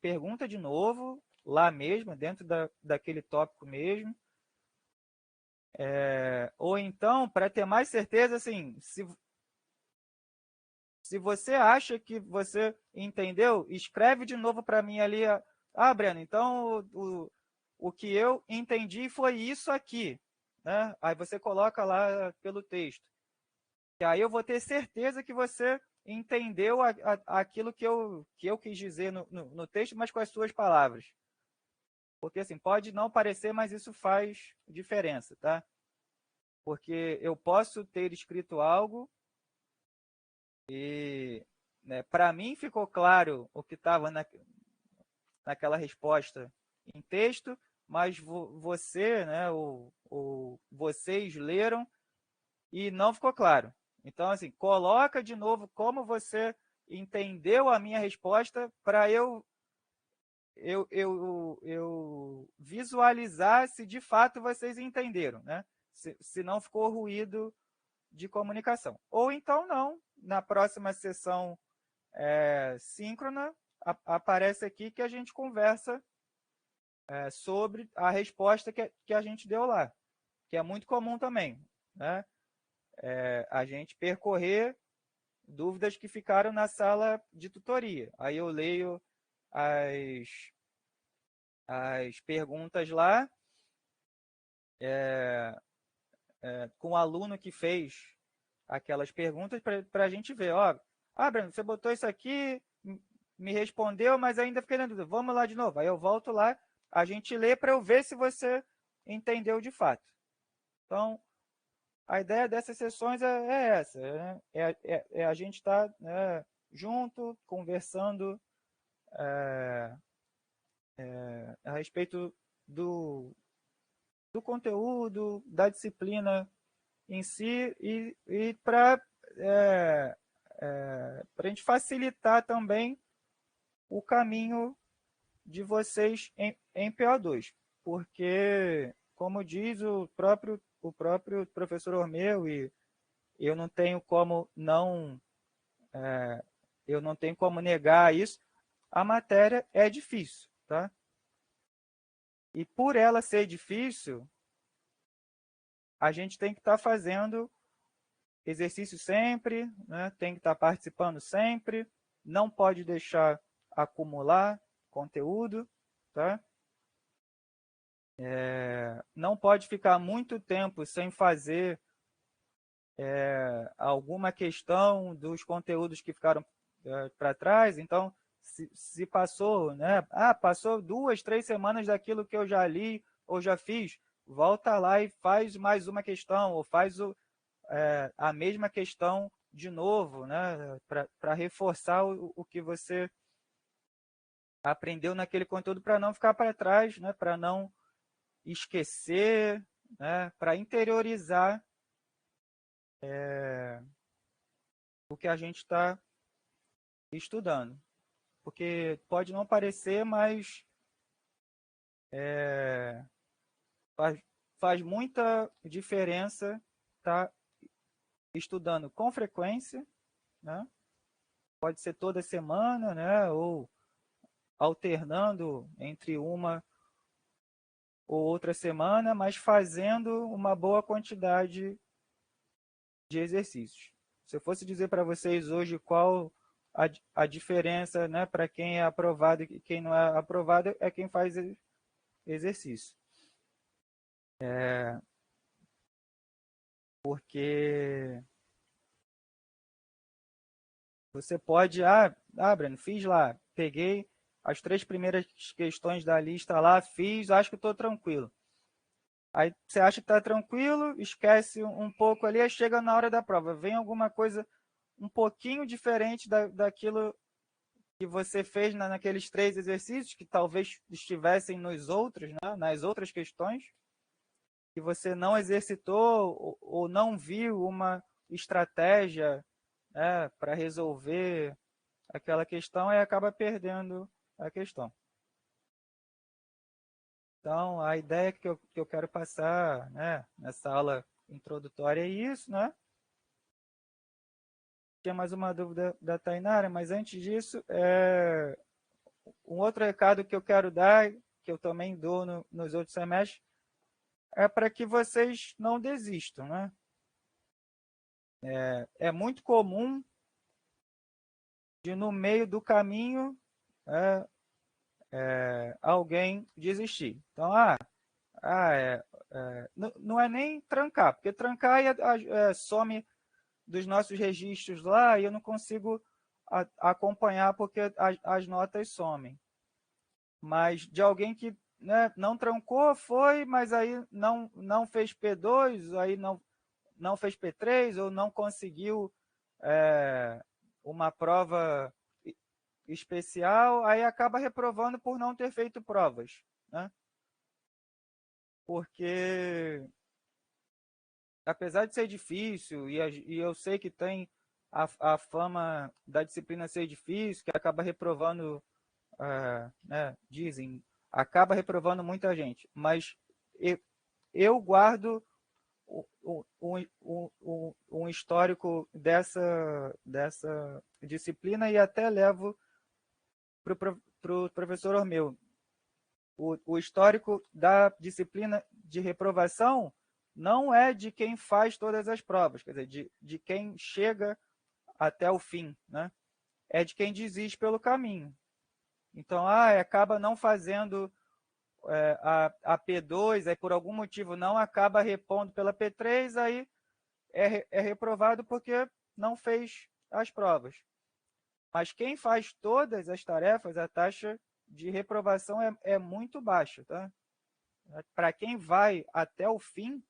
pergunta de novo, lá mesmo, dentro daquele tópico mesmo, ou então, para ter mais certeza, assim, se você acha que você entendeu, escreve de novo para mim ali, Breno, então o que eu entendi foi isso aqui, né? Aí você coloca lá pelo texto. E aí eu vou ter certeza que você entendeu aquilo que eu quis dizer no texto, mas com as suas palavras. Porque assim, pode não parecer, mas isso faz diferença, tá? Porque eu posso ter escrito algo e, né, para mim ficou claro o que estava naquela resposta em texto, mas você, né, vocês leram e não ficou claro. Então, assim, coloca de novo como você entendeu a minha resposta para eu visualizar se de fato vocês entenderam, né? Se não ficou ruído de comunicação. Ou então não, na próxima sessão síncrona, aparece aqui que a gente conversa sobre a resposta que a gente deu lá, que é muito comum também, né? A gente percorrer dúvidas que ficaram na sala de tutoria. Aí eu leio as perguntas lá, com o aluno que fez aquelas perguntas para a gente ver, ó, Breno, você botou isso aqui, me respondeu, mas ainda fiquei na dúvida, vamos lá de novo. Aí eu volto lá, a gente lê para eu ver se você entendeu de fato. Então, a ideia dessas sessões é essa, né? É a gente estar né, junto, conversando a respeito do conteúdo, da disciplina em si e para a gente facilitar também o caminho de vocês em PO2, porque, como diz o próprio professor Ormeu, e eu não tenho como eu não tenho como negar isso, a matéria é difícil, tá? E por ela ser difícil, a gente tem que estar fazendo exercício sempre, né? Tem que estar participando sempre, não pode deixar acumular conteúdo, tá? Não pode ficar muito tempo sem fazer alguma questão dos conteúdos que ficaram para trás. Então, se passou, né? Passou 2, 3 semanas daquilo que eu já li ou já fiz, volta lá e faz mais uma questão, ou faz a mesma questão de novo, né? Para reforçar o que você aprendeu naquele conteúdo para não ficar para trás, né? Para não esquecer, né? Para interiorizar o que a gente está estudando. Porque pode não parecer, mas faz, faz muita diferença estar estudando com frequência, né? Pode ser toda semana, né? Ou alternando entre uma ou outra semana, mas fazendo uma boa quantidade de exercícios. Se eu fosse dizer para vocês hoje qual a diferença, né, para quem é aprovado e quem não é aprovado, é quem faz exercício. Porque você pode, Breno, fiz lá, peguei as 3 primeiras questões da lista lá, fiz, acho que estou tranquilo. Aí você acha que está tranquilo, esquece um pouco ali, aí chega na hora da prova, vem alguma coisa um pouquinho diferente daquilo que você fez naqueles 3 exercícios, que talvez estivessem nos outros, né, nas outras questões, que você não exercitou ou não viu uma estratégia né, para resolver aquela questão e acaba perdendo a questão. Então, a ideia que eu quero passar né, nessa aula introdutória é isso, né? Tinha mais uma dúvida da Tainara, mas antes disso, um outro recado que eu quero dar, que eu também dou nos outros semestres, é para que vocês não desistam, né? É muito comum de no meio do caminho alguém desistir. Então, não é nem trancar, porque trancar some dos nossos registros lá e eu não consigo acompanhar porque as notas somem. Mas de alguém que né, não trancou, foi, mas aí não fez P2, aí não fez P3, ou não conseguiu uma prova especial, aí acaba reprovando por não ter feito provas. Né? Porque apesar de ser difícil, e eu sei que tem a fama da disciplina ser difícil, que acaba reprovando, né, dizem, acaba reprovando muita gente, mas eu guardo um histórico dessa disciplina e até levo para o professor Ormeu. O histórico da disciplina de reprovação não é de quem faz todas as provas, quer dizer, de quem chega até o fim, né? É de quem desiste pelo caminho. Então, acaba não fazendo a P2, aí por algum motivo não acaba repondo pela P3, aí é reprovado porque não fez as provas. Mas quem faz todas as tarefas, a taxa de reprovação é muito baixa. Tá? Para quem vai até o fim,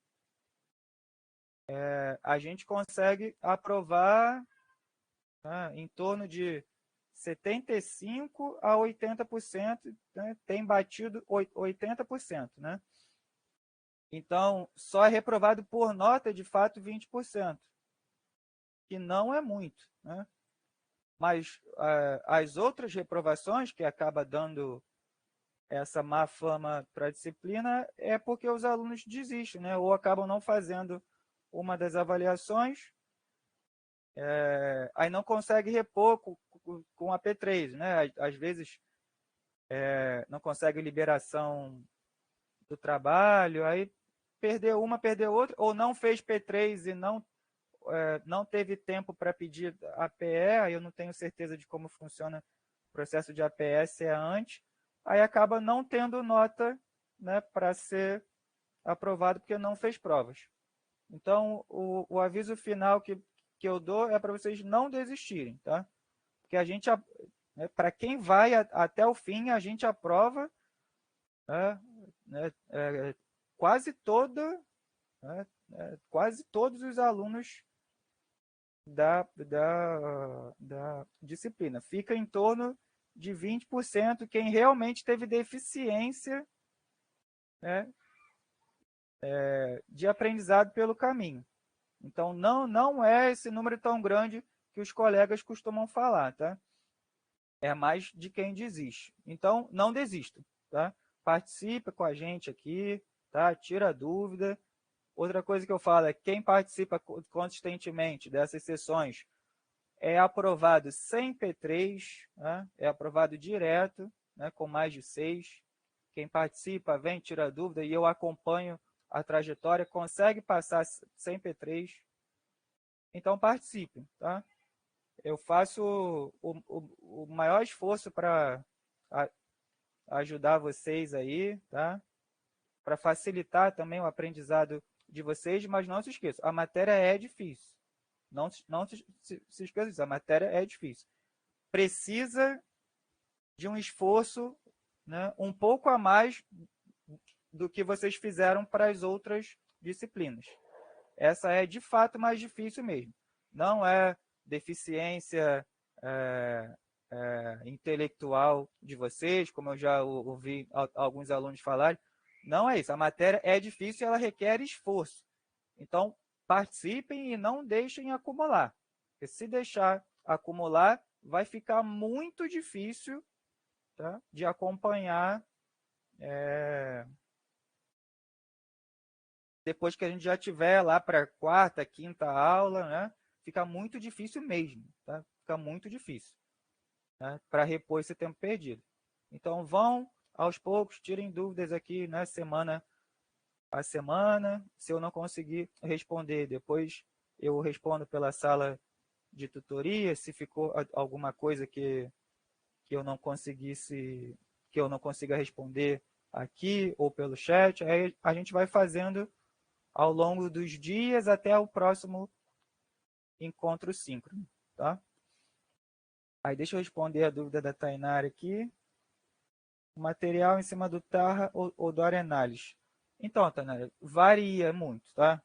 a gente consegue aprovar, né, em torno de 75% a 80%, né, tem batido 80%. Né? Então, só é reprovado por nota, de fato, 20%, que não é muito. Né? Mas as outras reprovações, que acaba dando essa má fama para a disciplina, é porque os alunos desistem, né? Ou acabam não fazendo uma das avaliações, aí não consegue repor com a P3, né? Às vezes não consegue liberação do trabalho, aí perdeu uma, perdeu outra, ou não fez P3 e não teve tempo para pedir APE, aí eu não tenho certeza de como funciona o processo de APE, se é antes, aí acaba não tendo nota, né, para ser aprovado porque não fez provas. Então, o aviso final que eu dou é para vocês não desistirem, tá? Porque a gente, né, para quem vai até o fim, a gente aprova, né, quase quase todos os alunos da disciplina. Fica em torno de 20% quem realmente teve deficiência, né, de aprendizado pelo caminho. Então, não é esse número tão grande que os colegas costumam falar, tá? É mais de quem desiste. Então, não desista, tá? Participa com a gente aqui, tá? Tira a dúvida. Outra coisa que eu falo é quem participa consistentemente dessas sessões é aprovado sem P3, né? É aprovado direto, né? Com mais de 6. Quem participa, vem, tira dúvida e eu acompanho a trajetória, consegue passar sem P3. Então participem, tá? Eu faço o maior esforço para ajudar vocês aí, tá? Para facilitar também o aprendizado de vocês, mas não se esqueçam, a matéria é difícil. Não se esqueçam disso, a matéria é difícil. Precisa de um esforço, né, um pouco a mais do que vocês fizeram para as outras disciplinas. Essa é, de fato, mais difícil mesmo. Não é deficiência intelectual de vocês, como eu já ouvi alguns alunos falarem. Não é isso. A matéria é difícil e ela requer esforço. Então, participem e não deixem acumular. Porque se deixar acumular, vai ficar muito difícil, tá, de acompanhar depois que a gente já tiver lá para a quarta, quinta aula, né? Fica muito difícil mesmo, tá? Fica muito difícil, né, para repor esse tempo perdido. Então, vão aos poucos, tirem dúvidas aqui, né, semana a semana. Se eu não conseguir responder, depois eu respondo pela sala de tutoria. Se ficou alguma coisa que eu não conseguisse, que eu não consiga responder aqui ou pelo chat, aí a gente vai fazendo ao longo dos dias até o próximo encontro síncrono, tá? Aí deixa eu responder a dúvida da Tainara aqui. O material em cima do Tarra ou do Arenales? Então, Tainara, varia muito, tá?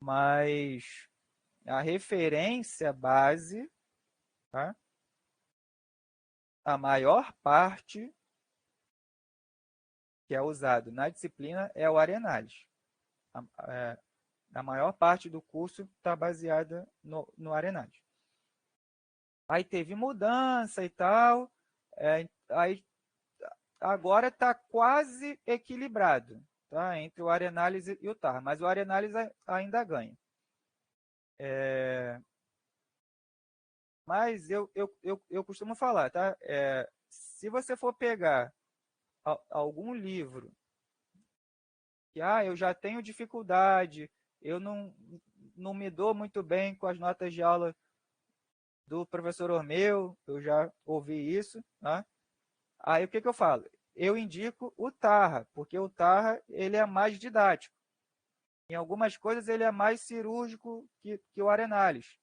Mas a referência base, tá? A maior parte que é usado na disciplina é o Arenales. A maior parte do curso está baseada no Arenales. Aí teve mudança e tal, aí agora está quase equilibrado, tá? Entre o Arenales e o Tarra, mas o Arenales ainda ganha. Mas eu costumo falar, tá? Se você for pegar algum livro que eu já tenho dificuldade, eu não me dou muito bem com as notas de aula do professor Ormeu, eu já ouvi isso, né? Aí o que eu falo? Eu indico o Tarra, porque o Tarra ele é mais didático. Em algumas coisas ele é mais cirúrgico que o Arenales.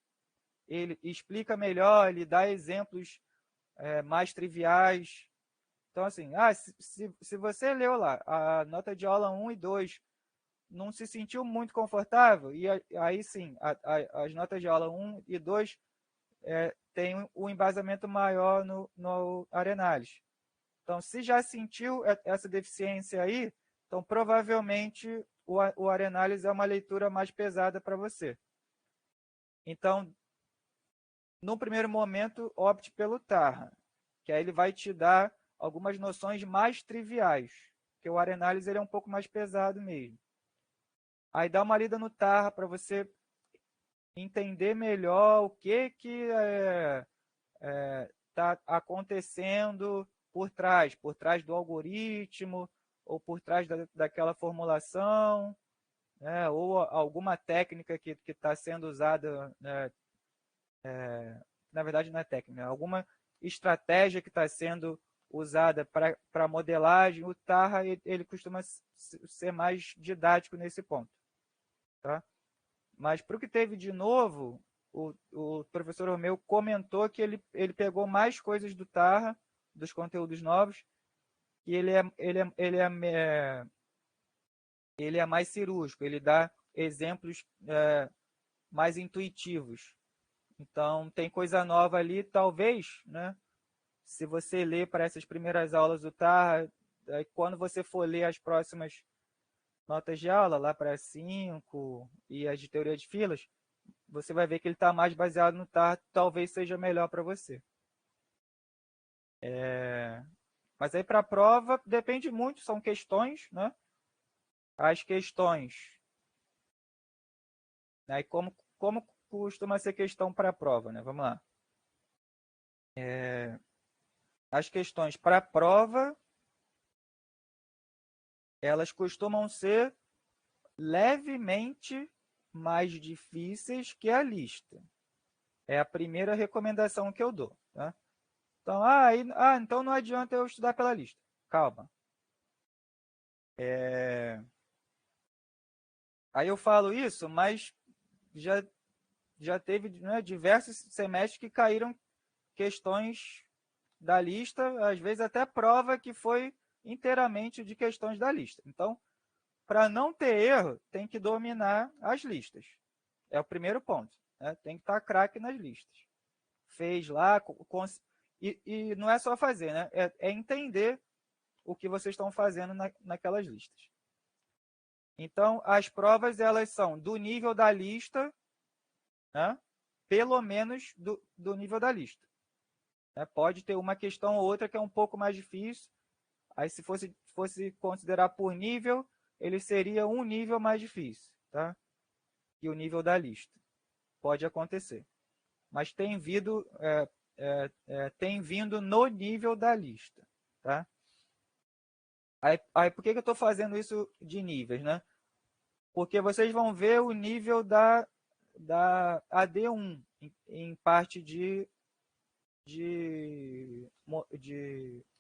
Ele explica melhor, ele dá exemplos mais triviais. Então, assim, se você leu lá a nota de aula 1 e 2, não se sentiu muito confortável, e aí sim, as notas de aula 1 e 2 têm um embasamento maior no Arenales. Então, se já sentiu essa deficiência aí, então provavelmente o Arenales é uma leitura mais pesada para você. Então, no primeiro momento, opte pelo Tarra, que aí ele vai te dar algumas noções mais triviais, porque o Arenales ele é um pouco mais pesado mesmo. Aí dá uma lida no Tarra para você entender melhor o que está acontecendo por trás do algoritmo, ou por trás daquela formulação, né, ou alguma técnica que está sendo usada, né, na verdade não é técnica, alguma estratégia que está sendo usada para modelagem. O Tarra ele costuma ser mais didático nesse ponto. Tá? Mas para o que teve de novo, o professor Romeu comentou que ele pegou mais coisas do Tarra, dos conteúdos novos, e ele é mais cirúrgico, ele dá exemplos mais intuitivos. Então, tem coisa nova ali, talvez, né? Se você ler para essas primeiras aulas do Tarra, quando você for ler as próximas notas de aula, lá para 5 e as de teoria de filas, você vai ver que ele está mais baseado no Tarra, talvez seja melhor para você. Mas aí para a prova depende muito, são questões, né? As questões, né? E como costuma ser questão para a prova, né? Vamos lá. As questões para a prova, elas costumam ser levemente mais difíceis que a lista. É a primeira recomendação que eu dou. Tá? Então, então não adianta eu estudar pela lista. Calma. Aí eu falo isso, mas já teve, né, diversos semestres que caíram questões da lista, às vezes até prova que foi inteiramente de questões da lista. Então, para não ter erro, tem que dominar as listas. É o primeiro ponto. Né? Tem que estar craque nas listas. Fez lá, e não é só fazer, né? É entender o que vocês estão fazendo naquelas listas. Então, as provas elas são do nível da lista, né? Pelo menos do nível da lista. Pode ter uma questão ou outra que é um pouco mais difícil. Aí, se fosse considerar por nível, ele seria um nível mais difícil, tá? Que o nível da lista. Pode acontecer. Mas tem vindo no nível da lista, tá? Aí por que eu estou fazendo isso de níveis, né? Porque vocês vão ver o nível da AD1 em parte de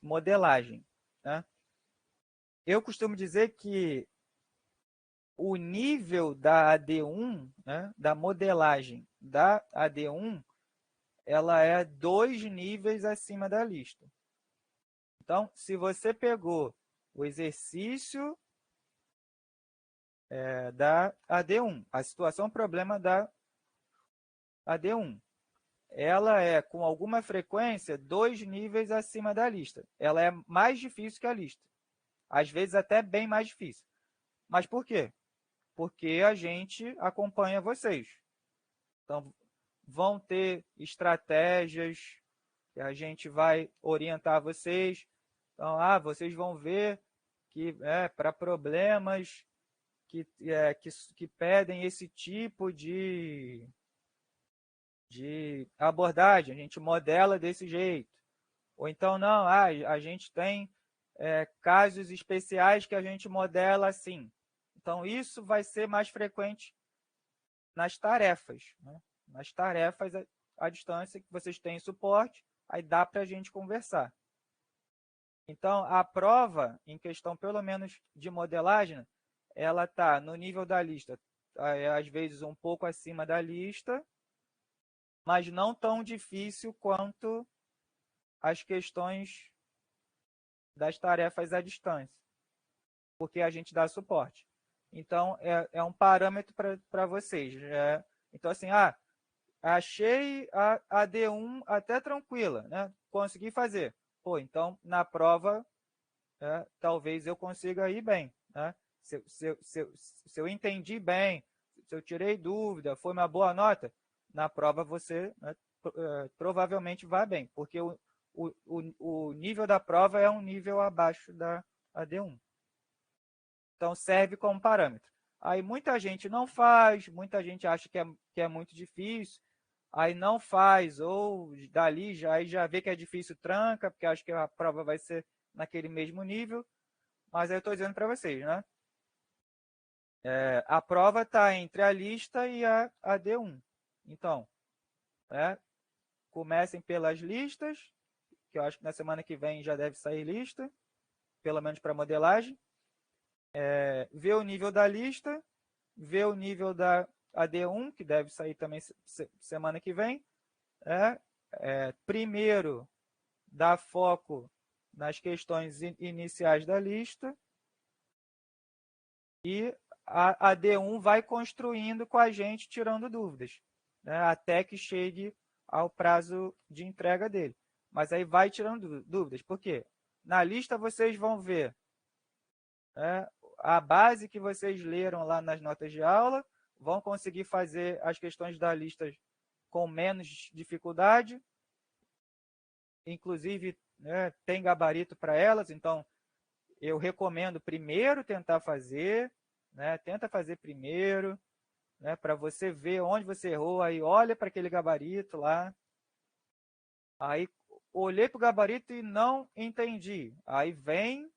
modelagem. Né? Eu costumo dizer que o nível da AD1, né, da modelagem da AD1, ela é 2 níveis acima da lista. Então, se você pegou o exercício da AD1, a situação problema da AD1, ela é, com alguma frequência, 2 níveis acima da lista. Ela é mais difícil que a lista. Às vezes até bem mais difícil. Mas por quê? porque a gente acompanha vocês. Então, vão ter estratégias que a gente vai orientar vocês. Então, vocês vão ver que para problemas que pedem esse tipo de abordagem, a gente modela desse jeito. Ou então, não, a gente tem casos especiais que a gente modela assim. Então, isso vai ser mais frequente nas tarefas. Né? Nas tarefas à distância, que vocês têm suporte, aí dá para a gente conversar. Então, a prova, em questão pelo menos de modelagem, ela está no nível da lista, às vezes um pouco acima da lista, mas não tão difícil quanto as questões das tarefas à distância, porque a gente dá suporte. Então, é um parâmetro para vocês. Então, assim, achei a D1 até tranquila, né? Consegui fazer. Pô, então, na prova, talvez eu consiga ir bem. Né? Se eu entendi bem, se eu tirei dúvida, foi uma boa nota, na prova você provavelmente vai bem, porque o nível da prova é um nível abaixo da AD1. Então, serve como parâmetro. Aí muita gente não faz, muita gente acha que é muito difícil, aí não faz, ou dali já vê que é difícil, tranca, porque acha que a prova vai ser naquele mesmo nível, mas aí eu estou dizendo para vocês, né? A prova está entre a lista e a D1. Então, comecem pelas listas, que eu acho que na semana que vem já deve sair lista, pelo menos para modelagem. Ver o nível da lista, ver o nível da AD1, que deve sair também semana que vem. Primeiro, dar foco nas questões iniciais da lista. E a D1 vai construindo com a gente, tirando dúvidas, né, até que chegue ao prazo de entrega dele. Mas aí vai tirando dúvidas. Por quê? Na lista vocês vão ver a base que vocês leram lá nas notas de aula, vão conseguir fazer as questões da lista com menos dificuldade, inclusive tem gabarito para elas, então eu recomendo primeiro tentar fazer, tenta fazer primeiro, para você ver onde você errou, aí olha para aquele gabarito lá, aí olhei para o gabarito e não entendi, aí vem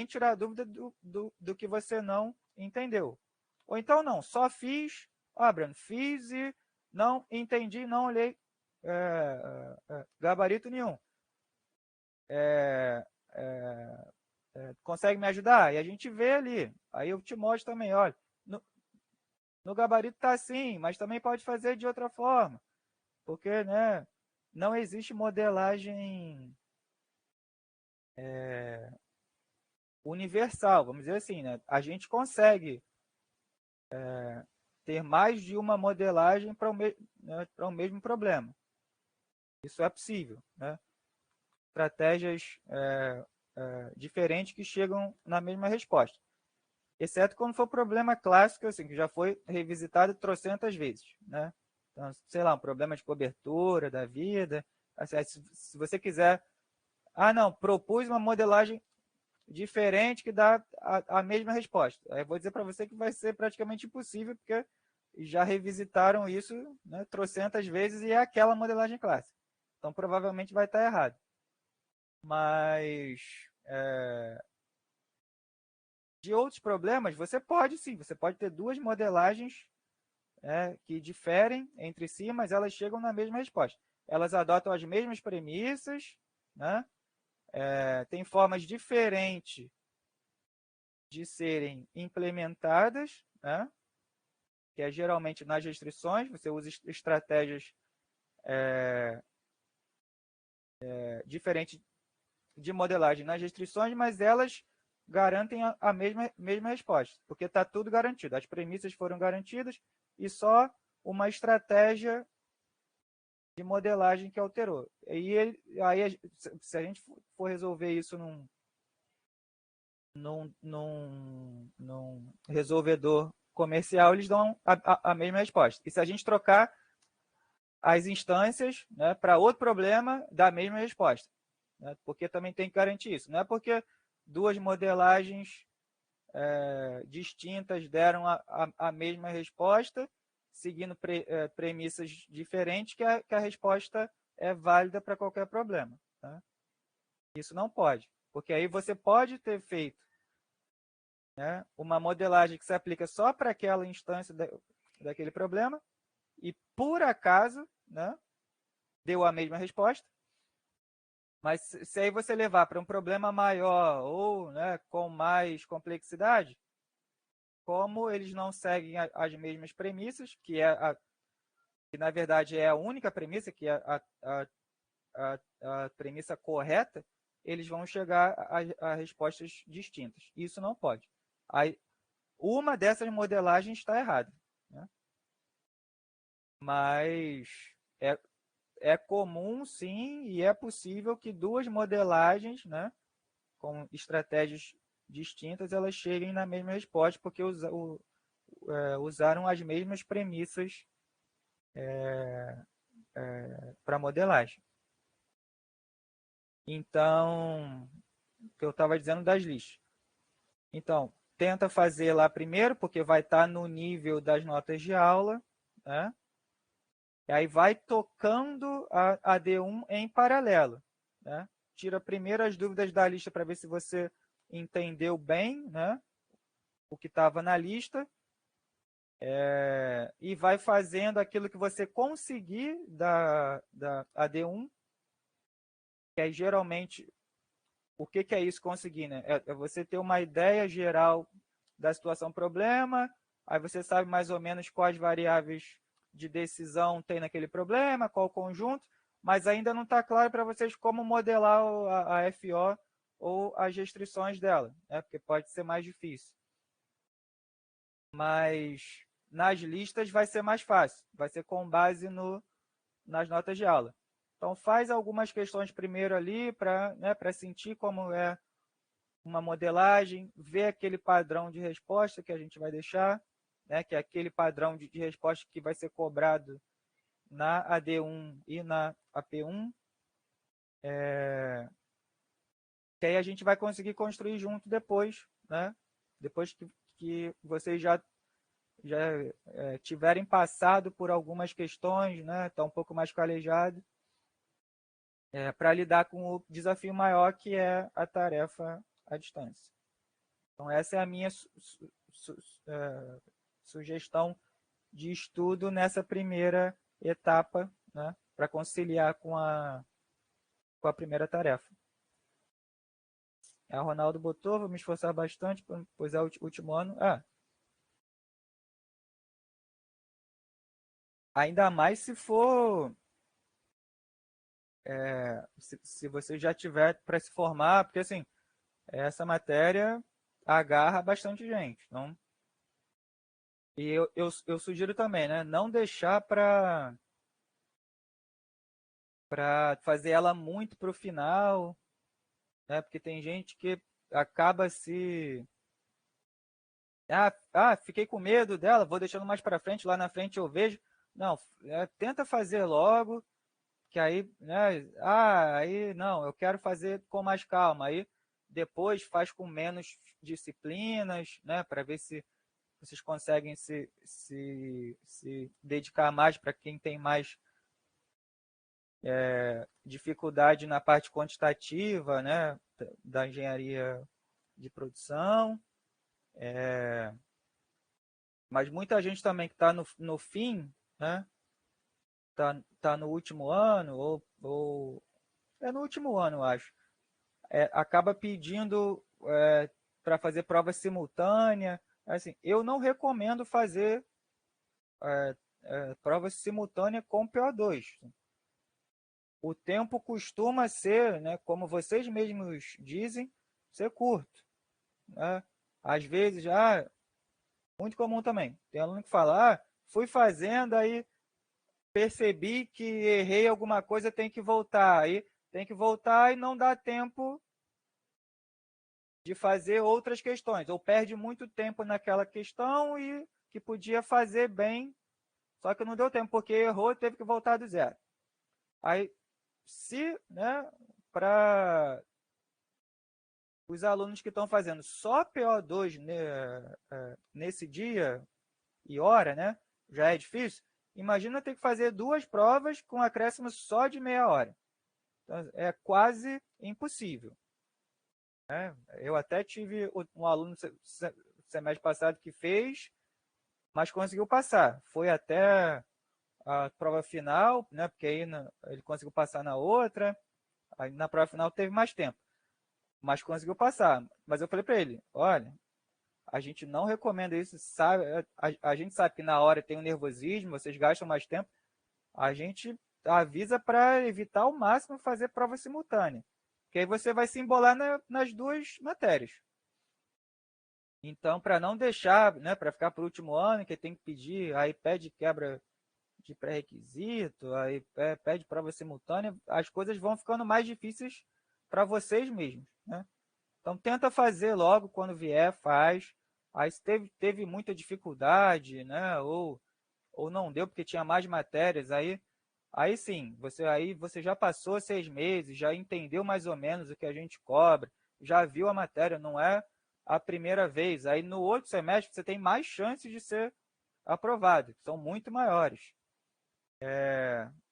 tirar a dúvida do que você não entendeu. Ou então não, só fiz, Breno, fiz e não entendi, não olhei gabarito nenhum. Consegue me ajudar? E a gente vê ali. Aí eu te mostro também, olha, no gabarito está assim, mas também pode fazer de outra forma. Porque não existe modelagem universal, vamos dizer assim. Né? A gente consegue ter mais de uma modelagem para o mesmo problema. Isso é possível. Né? Estratégias diferentes que chegam na mesma resposta. Exceto quando for problema clássico, assim, que já foi revisitado trocentas vezes. Né? Então, sei lá, um problema de cobertura da vida. Assim, se você quiser... não, propus uma modelagem diferente que dá a mesma resposta. Aí eu vou dizer para você que vai ser praticamente impossível, porque já revisitaram isso, né, trocentas vezes e é aquela modelagem clássica. Então, provavelmente vai estar errado. Mas, de outros problemas, você pode sim, você pode ter duas modelagens que diferem entre si, mas elas chegam na mesma resposta. Elas adotam as mesmas premissas, né? Tem formas diferentes de serem implementadas, né? Que é geralmente nas restrições, você usa estratégias diferentes de modelagem nas restrições, mas elas garantem a mesma resposta, porque está tudo garantido. As premissas foram garantidas e só uma estratégia de modelagem que alterou. Aí se a gente for resolver isso num resolvedor comercial, eles dão a mesma resposta. E se a gente trocar as instâncias, né, para outro problema, dá a mesma resposta. Né, porque também tem que garantir isso. Não é porque duas modelagens distintas deram a mesma resposta, seguindo premissas diferentes, que a resposta é válida para qualquer problema. Tá? Isso não pode, porque aí você pode ter feito, né, uma modelagem que se aplica só para aquela instância daquele problema e, por acaso, né, deu a mesma resposta, mas se aí você levar para um problema maior ou, né, com mais complexidade, como eles não seguem as mesmas premissas, que na verdade é a única premissa, que é a premissa correta, eles vão chegar a respostas distintas. Isso não pode. Aí, uma dessas modelagens está errada. Né? Mas é comum, sim, e é possível que duas modelagens, né, com estratégias distintas, elas cheguem na mesma resposta, porque usaram as mesmas premissas para modelagem. Então, o que eu estava dizendo das listas. Então, tenta fazer lá primeiro, porque vai estar no nível das notas de aula, né? E aí vai tocando a D1 em paralelo, né? Tira primeiro as dúvidas da lista para ver se você entendeu bem, né, o que estava na lista, e vai fazendo aquilo que você conseguir da AD1, que é geralmente, o que é isso conseguir, né? É você ter uma ideia geral da situação problema, aí você sabe mais ou menos quais variáveis de decisão tem naquele problema, qual conjunto, mas ainda não está claro para vocês como modelar a FO ou as restrições dela, né? Porque pode ser mais difícil. Mas nas listas vai ser mais fácil, vai ser com base nas notas de aula. Então faz algumas questões primeiro ali para, né, para sentir como é uma modelagem, ver aquele padrão de resposta que a gente vai deixar, né, que é aquele padrão de resposta que vai ser cobrado na AD1 e na AP1, que aí a gente vai conseguir construir junto depois, né, depois que vocês já tiverem passado por algumas questões, né, está um pouco mais calejado, para lidar com o desafio maior, que é a tarefa à distância. Então, essa é a minha sugestão de estudo nessa primeira etapa, né, para conciliar com a primeira tarefa. A Ronaldo botou, vou me esforçar bastante, pois é o último ano. Ainda mais se for, se você já tiver para se formar, porque assim, essa matéria agarra bastante gente. Então, e eu sugiro também, né, não deixar para fazer ela muito para o final, né, porque tem gente que acaba se... fiquei com medo dela, vou deixando mais para frente, lá na frente eu vejo. Não, tenta fazer logo, que aí, né, aí não, eu quero fazer com mais calma. Aí depois faz com menos disciplinas, né, para ver se vocês conseguem se dedicar mais para quem tem mais dificuldade na parte quantitativa, né, da engenharia de produção. Mas muita gente também que está no fim, né, tá no último ano, ou é no último ano, eu acho, acaba pedindo para fazer prova simultânea. Assim, eu não recomendo fazer prova simultânea com PO2. O tempo costuma ser, né, como vocês mesmos dizem, ser curto. Né? Às vezes, muito comum também. Tem aluno que fala, fui fazendo, aí percebi que errei alguma coisa, tem que voltar. Aí tem que voltar e não dá tempo de fazer outras questões. Ou perde muito tempo naquela questão e que podia fazer bem, só que não deu tempo, porque errou e teve que voltar do zero. Aí, se, né, para os alunos que estão fazendo só PO2 nesse dia e hora, né, já é difícil, imagina ter que fazer 2 provas com acréscimo só de meia hora. Então, é quase impossível. Né? Eu até tive um aluno semestre passado que fez, mas conseguiu passar. Foi até a prova final, né, porque aí ele conseguiu passar na outra, aí na prova final teve mais tempo, mas conseguiu passar. Mas eu falei para ele, olha, a gente não recomenda isso, sabe? A gente sabe que na hora tem um nervosismo, vocês gastam mais tempo, a gente avisa para evitar ao máximo fazer prova simultânea, porque aí você vai se embolar nas 2 matérias. Então, para não deixar, né, para ficar para o último ano, que tem que pedir, aí pede quebra de pré-requisito, aí pede prova simultânea, as coisas vão ficando mais difíceis para vocês mesmos, né? Então, tenta fazer logo quando vier, faz. Aí se teve muita dificuldade, né, ou não deu porque tinha mais matérias, aí sim, você já passou 6 meses, já entendeu mais ou menos o que a gente cobra, já viu a matéria, não é a primeira vez. Aí no outro semestre você tem mais chances de ser aprovado, que são muito maiores.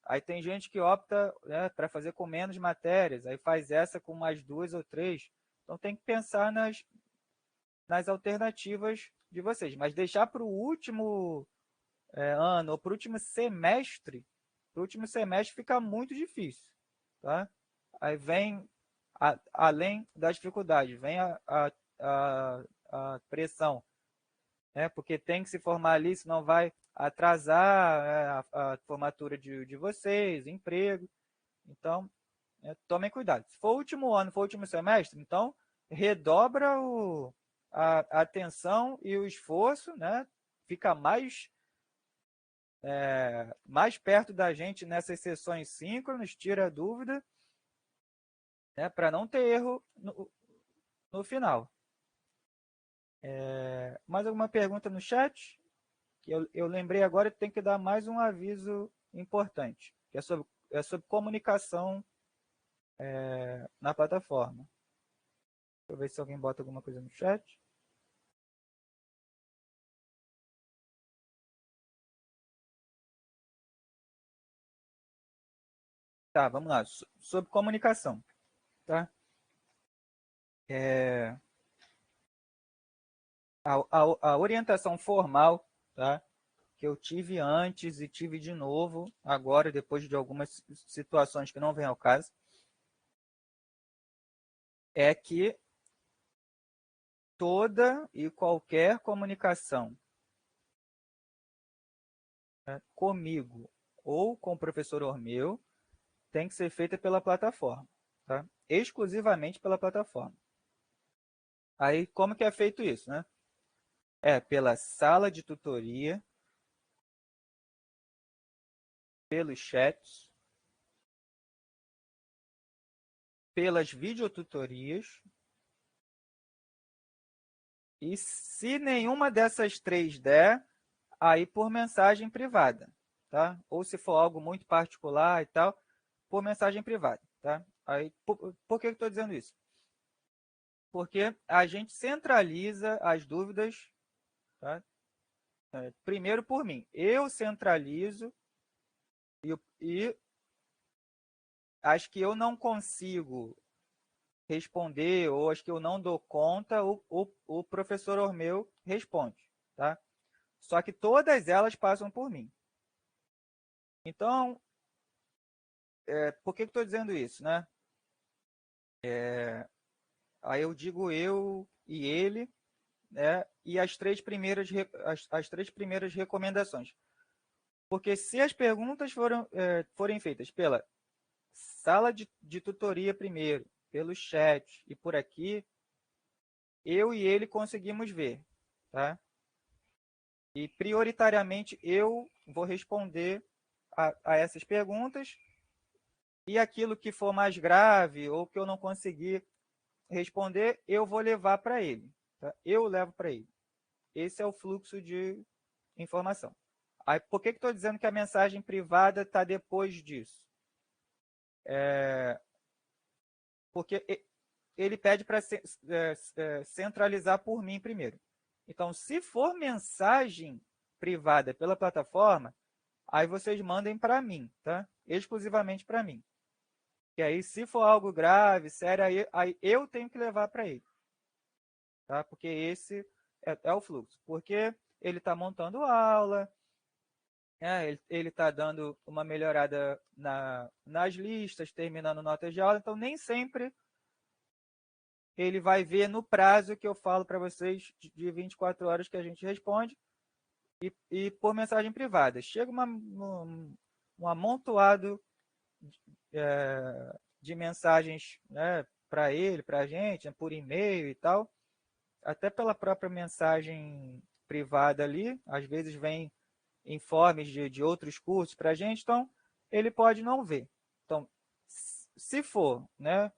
Aí tem gente que opta, né, para fazer com menos matérias, aí faz essa com mais 2 ou 3. Então tem que pensar nas alternativas de vocês. Mas deixar para o último ano ou para o último semestre fica muito difícil. Tá? Aí vem, além das dificuldades, vem a pressão, né? Porque tem que se formar ali, senão vai atrasar a formatura de vocês, emprego. Então, tomem cuidado. Se for o último ano, for o último semestre, então redobra a atenção e o esforço, né? Fica mais perto da gente nessas sessões síncronas, tira a dúvida, né? Para não ter erro no final. Mais alguma pergunta no chat? Eu lembrei agora que tem que dar mais um aviso importante, que é sobre comunicação na plataforma. Deixa eu ver se alguém bota alguma coisa no chat. Tá, vamos lá. Sobre comunicação. Tá? A orientação formal, tá? Que eu tive antes e tive de novo agora, depois de algumas situações que não vêm ao caso, é que toda e qualquer comunicação, né, comigo ou com o professor Ormeu tem que ser feita pela plataforma, tá? Exclusivamente pela plataforma. Aí, como que é feito isso, né? É pela sala de tutoria, pelos chats, pelas videotutorias, e se nenhuma dessas 3 der, aí por mensagem privada, tá? Ou se for algo muito particular e tal, por mensagem privada, tá? Aí, por que eu estou dizendo isso? Porque a gente centraliza as dúvidas, tá? Primeiro por mim. Eu centralizo e as que eu não consigo responder ou as que eu não dou conta, o professor Ormeu responde, tá? Só que todas elas passam por mim. Então, por que estou dizendo isso, né? Aí eu digo eu e ele, né? E as 3 primeiras, as 3 primeiras recomendações. Porque se as perguntas forem feitas pela sala de tutoria primeiro, pelo chat e por aqui, eu e ele conseguimos ver, tá? E prioritariamente eu vou responder a essas perguntas e aquilo que for mais grave ou que eu não conseguir responder, eu vou levar para ele. Tá? Eu levo para ele. Esse é o fluxo de informação. Aí, por que estou dizendo que a mensagem privada está depois disso? Porque ele pede para centralizar por mim primeiro. Então, se for mensagem privada pela plataforma, aí vocês mandem para mim, tá? Exclusivamente para mim. E aí, se for algo grave, sério, aí eu tenho que levar para ele. Tá? Porque esse é o fluxo. Porque ele está montando aula, ele está dando uma melhorada nas listas, terminando notas de aula, então nem sempre ele vai ver no prazo que eu falo para vocês de 24 horas que a gente responde e por mensagem privada. Chega um amontoado de mensagens, né, para ele, para a gente, né, por e-mail e tal, até pela própria mensagem privada ali, às vezes vem informes de outros cursos para a gente, então ele pode não ver. Então, se for, né,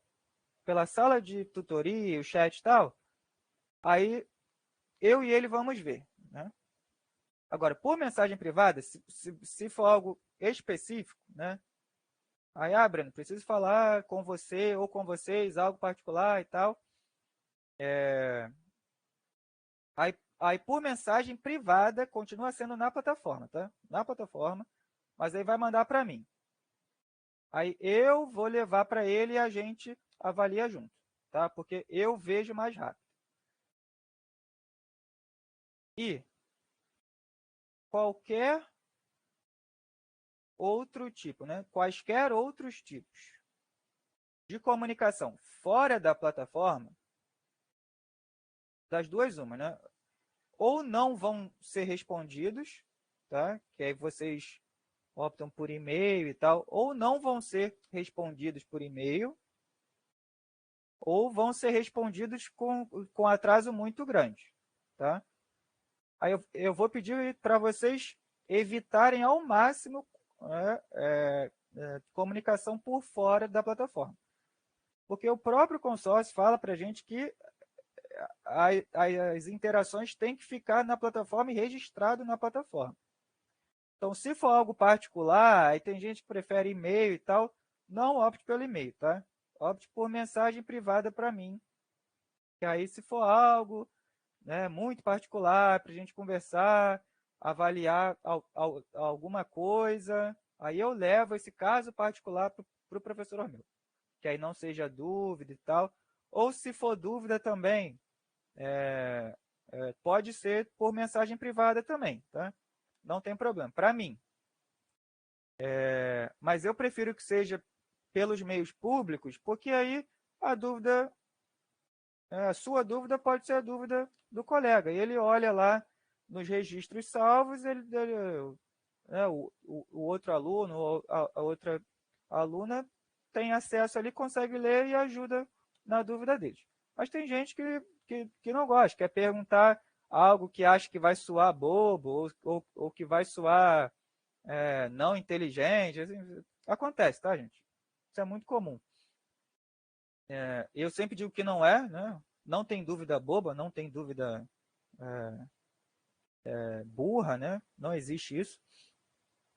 pela sala de tutoria, o chat e tal, aí eu e ele vamos ver, né? Agora, por mensagem privada, se for algo específico, né? Aí, Breno, preciso falar com você ou com vocês, algo particular e tal. Aí, por mensagem privada, continua sendo na plataforma, tá? Na plataforma, mas aí vai mandar para mim. Aí eu vou levar para ele e a gente avalia junto, tá? Porque eu vejo mais rápido. E qualquer outro tipo, né? Quaisquer outros tipos de comunicação fora da plataforma, das duas uma, né? Ou não vão ser respondidos, tá? Que aí vocês optam por e-mail e tal, ou não vão ser respondidos por e-mail, ou vão ser respondidos com atraso muito grande, tá? Aí eu vou pedir para vocês evitarem ao máximo comunicação por fora da plataforma. Porque o próprio consórcio fala para a gente que as interações têm que ficar na plataforma e registrado na plataforma. Então, se for algo particular, aí tem gente que prefere e-mail e tal, não opte pelo e-mail, tá? Opte por mensagem privada para mim. Que aí, se for algo, né, muito particular, para a gente conversar, avaliar alguma coisa, aí eu levo esse caso particular para o professor Romeu. Que aí não seja dúvida e tal. Ou se for dúvida também, pode ser por mensagem privada também, tá? Não tem problema, para mim. Mas eu prefiro que seja pelos meios públicos, porque aí a dúvida, a sua dúvida pode ser a dúvida do colega. E ele olha lá nos registros salvos, o outro aluno ou a outra aluna tem acesso ali, consegue ler e ajuda na dúvida deles. Mas tem gente que não gosta, quer perguntar algo que acha que vai soar bobo ou que vai soar não inteligente. Assim, acontece, tá, gente? Isso é muito comum. Eu sempre digo que não é, né? Não tem dúvida boba, não tem dúvida burra, né? Não existe isso.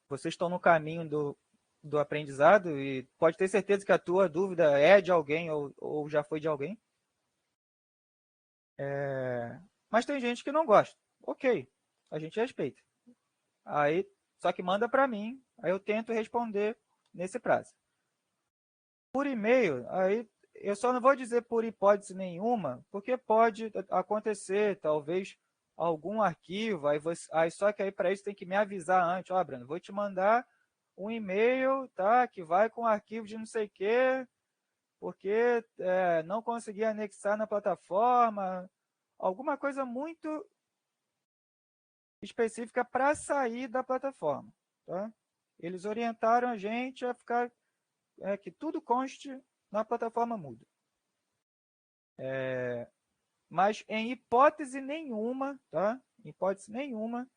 Vocês estão no caminho do aprendizado e pode ter certeza que a tua dúvida é de alguém ou já foi de alguém. Mas tem gente que não gosta. Ok, a gente respeita. Aí, só que manda para mim, aí eu tento responder nesse prazo. Por e-mail, aí eu só não vou dizer por hipótese nenhuma, porque pode acontecer, talvez, algum arquivo, aí só que aí para isso tem que me avisar antes, ó, Breno, vou te mandar um e-mail, tá, que vai com arquivo de não sei o quê, porque não consegui anexar na plataforma, alguma coisa muito específica para sair da plataforma, tá? Eles orientaram a gente a ficar que tudo conste na plataforma Moodle. Mas em hipótese nenhuma, tá? Em hipótese nenhuma,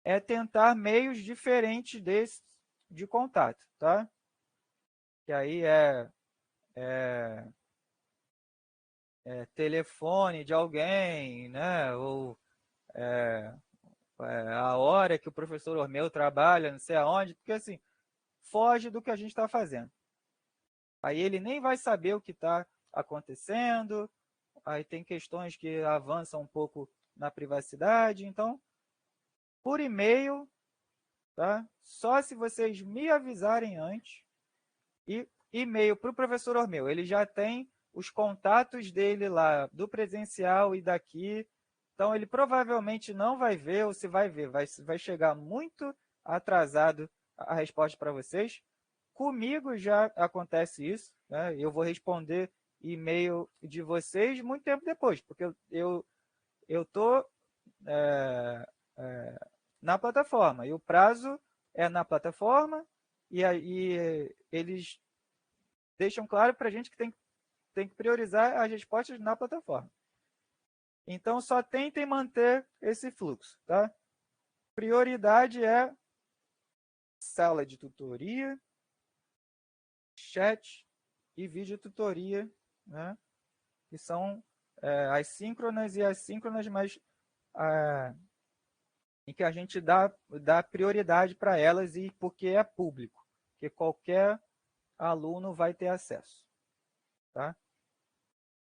é tentar meios diferentes desses de contato, tá? Que aí é telefone de alguém, né? Ou a hora que o professor Ormeu trabalha, não sei aonde, porque assim, foge do que a gente está fazendo. Aí ele nem vai saber o que está acontecendo, aí tem questões que avançam um pouco na privacidade, então, por e-mail, tá? Só se vocês me avisarem antes, e e-mail para o professor Ormeu, ele já tem os contatos dele lá, do presencial e daqui, então ele provavelmente não vai ver, ou se vai ver, vai chegar muito atrasado a resposta para vocês. Comigo já acontece isso, né? Eu vou responder e-mail de vocês muito tempo depois, porque eu estou na plataforma, e o prazo é na plataforma, e aí eles deixam claro para a gente que tem que priorizar as respostas na plataforma. Então, só tentem manter esse fluxo, tá? Prioridade é sala de tutoria, chat e vídeo tutoria, né? Que são as síncronas e assíncronas, mas em que a gente dá prioridade para elas e porque é público, que qualquer aluno vai ter acesso, tá?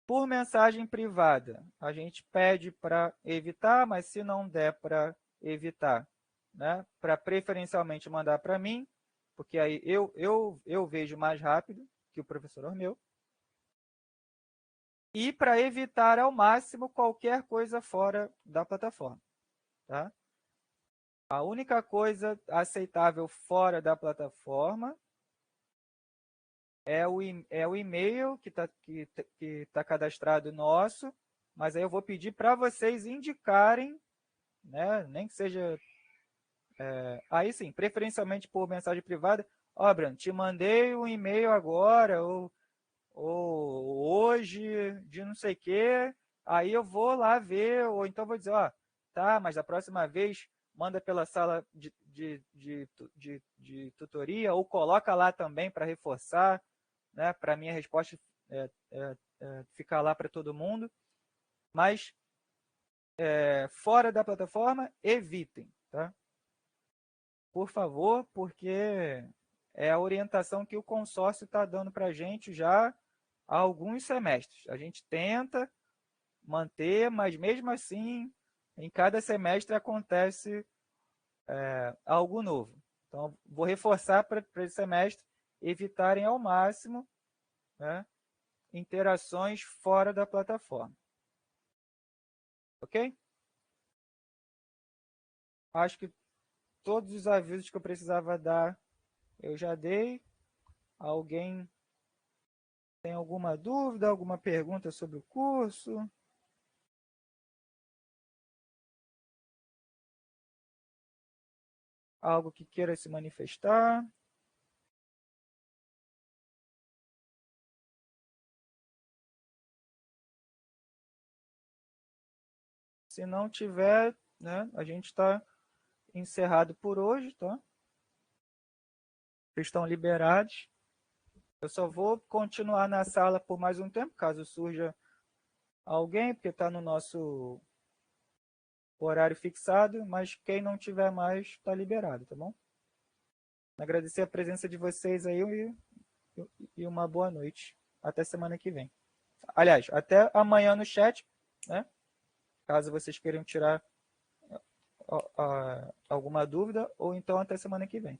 Por mensagem privada, a gente pede para evitar, mas se não der para evitar, né, para preferencialmente mandar para mim, porque aí eu vejo mais rápido que o professor Ormeu, e para evitar ao máximo qualquer coisa fora da plataforma, tá? A única coisa aceitável fora da plataforma é o e-mail que tá cadastrado nosso, mas aí eu vou pedir para vocês indicarem, né, nem que seja, aí sim, preferencialmente por mensagem privada, ó, Brando, te mandei um e-mail agora, ou hoje, de não sei o quê, aí eu vou lá ver, ou então vou dizer, ó, tá, mas da próxima vez manda pela sala de tutoria, ou coloca lá também para reforçar, né, para a minha resposta ficar lá para todo mundo. Mas fora da plataforma, evitem, tá? Por favor, porque é a orientação que o consórcio está dando para a gente já há alguns semestres. A gente tenta manter, mas mesmo assim, em cada semestre acontece algo novo. Então, vou reforçar para esse semestre evitarem ao máximo, né, interações fora da plataforma. Ok? Acho que todos os avisos que eu precisava dar eu já dei. Alguém tem alguma dúvida, alguma pergunta sobre o curso? Algo que queira se manifestar? Se não tiver, né, a gente está encerrado por hoje, tá? Estão liberados. Eu só vou continuar na sala por mais um tempo, caso surja alguém, porque está no nosso horário fixado, mas quem não tiver mais está liberado, tá bom? Agradecer a presença de vocês aí e uma boa noite. Até semana que vem. Aliás, até amanhã no chat, né? Caso vocês queiram tirar alguma dúvida, ou então até semana que vem.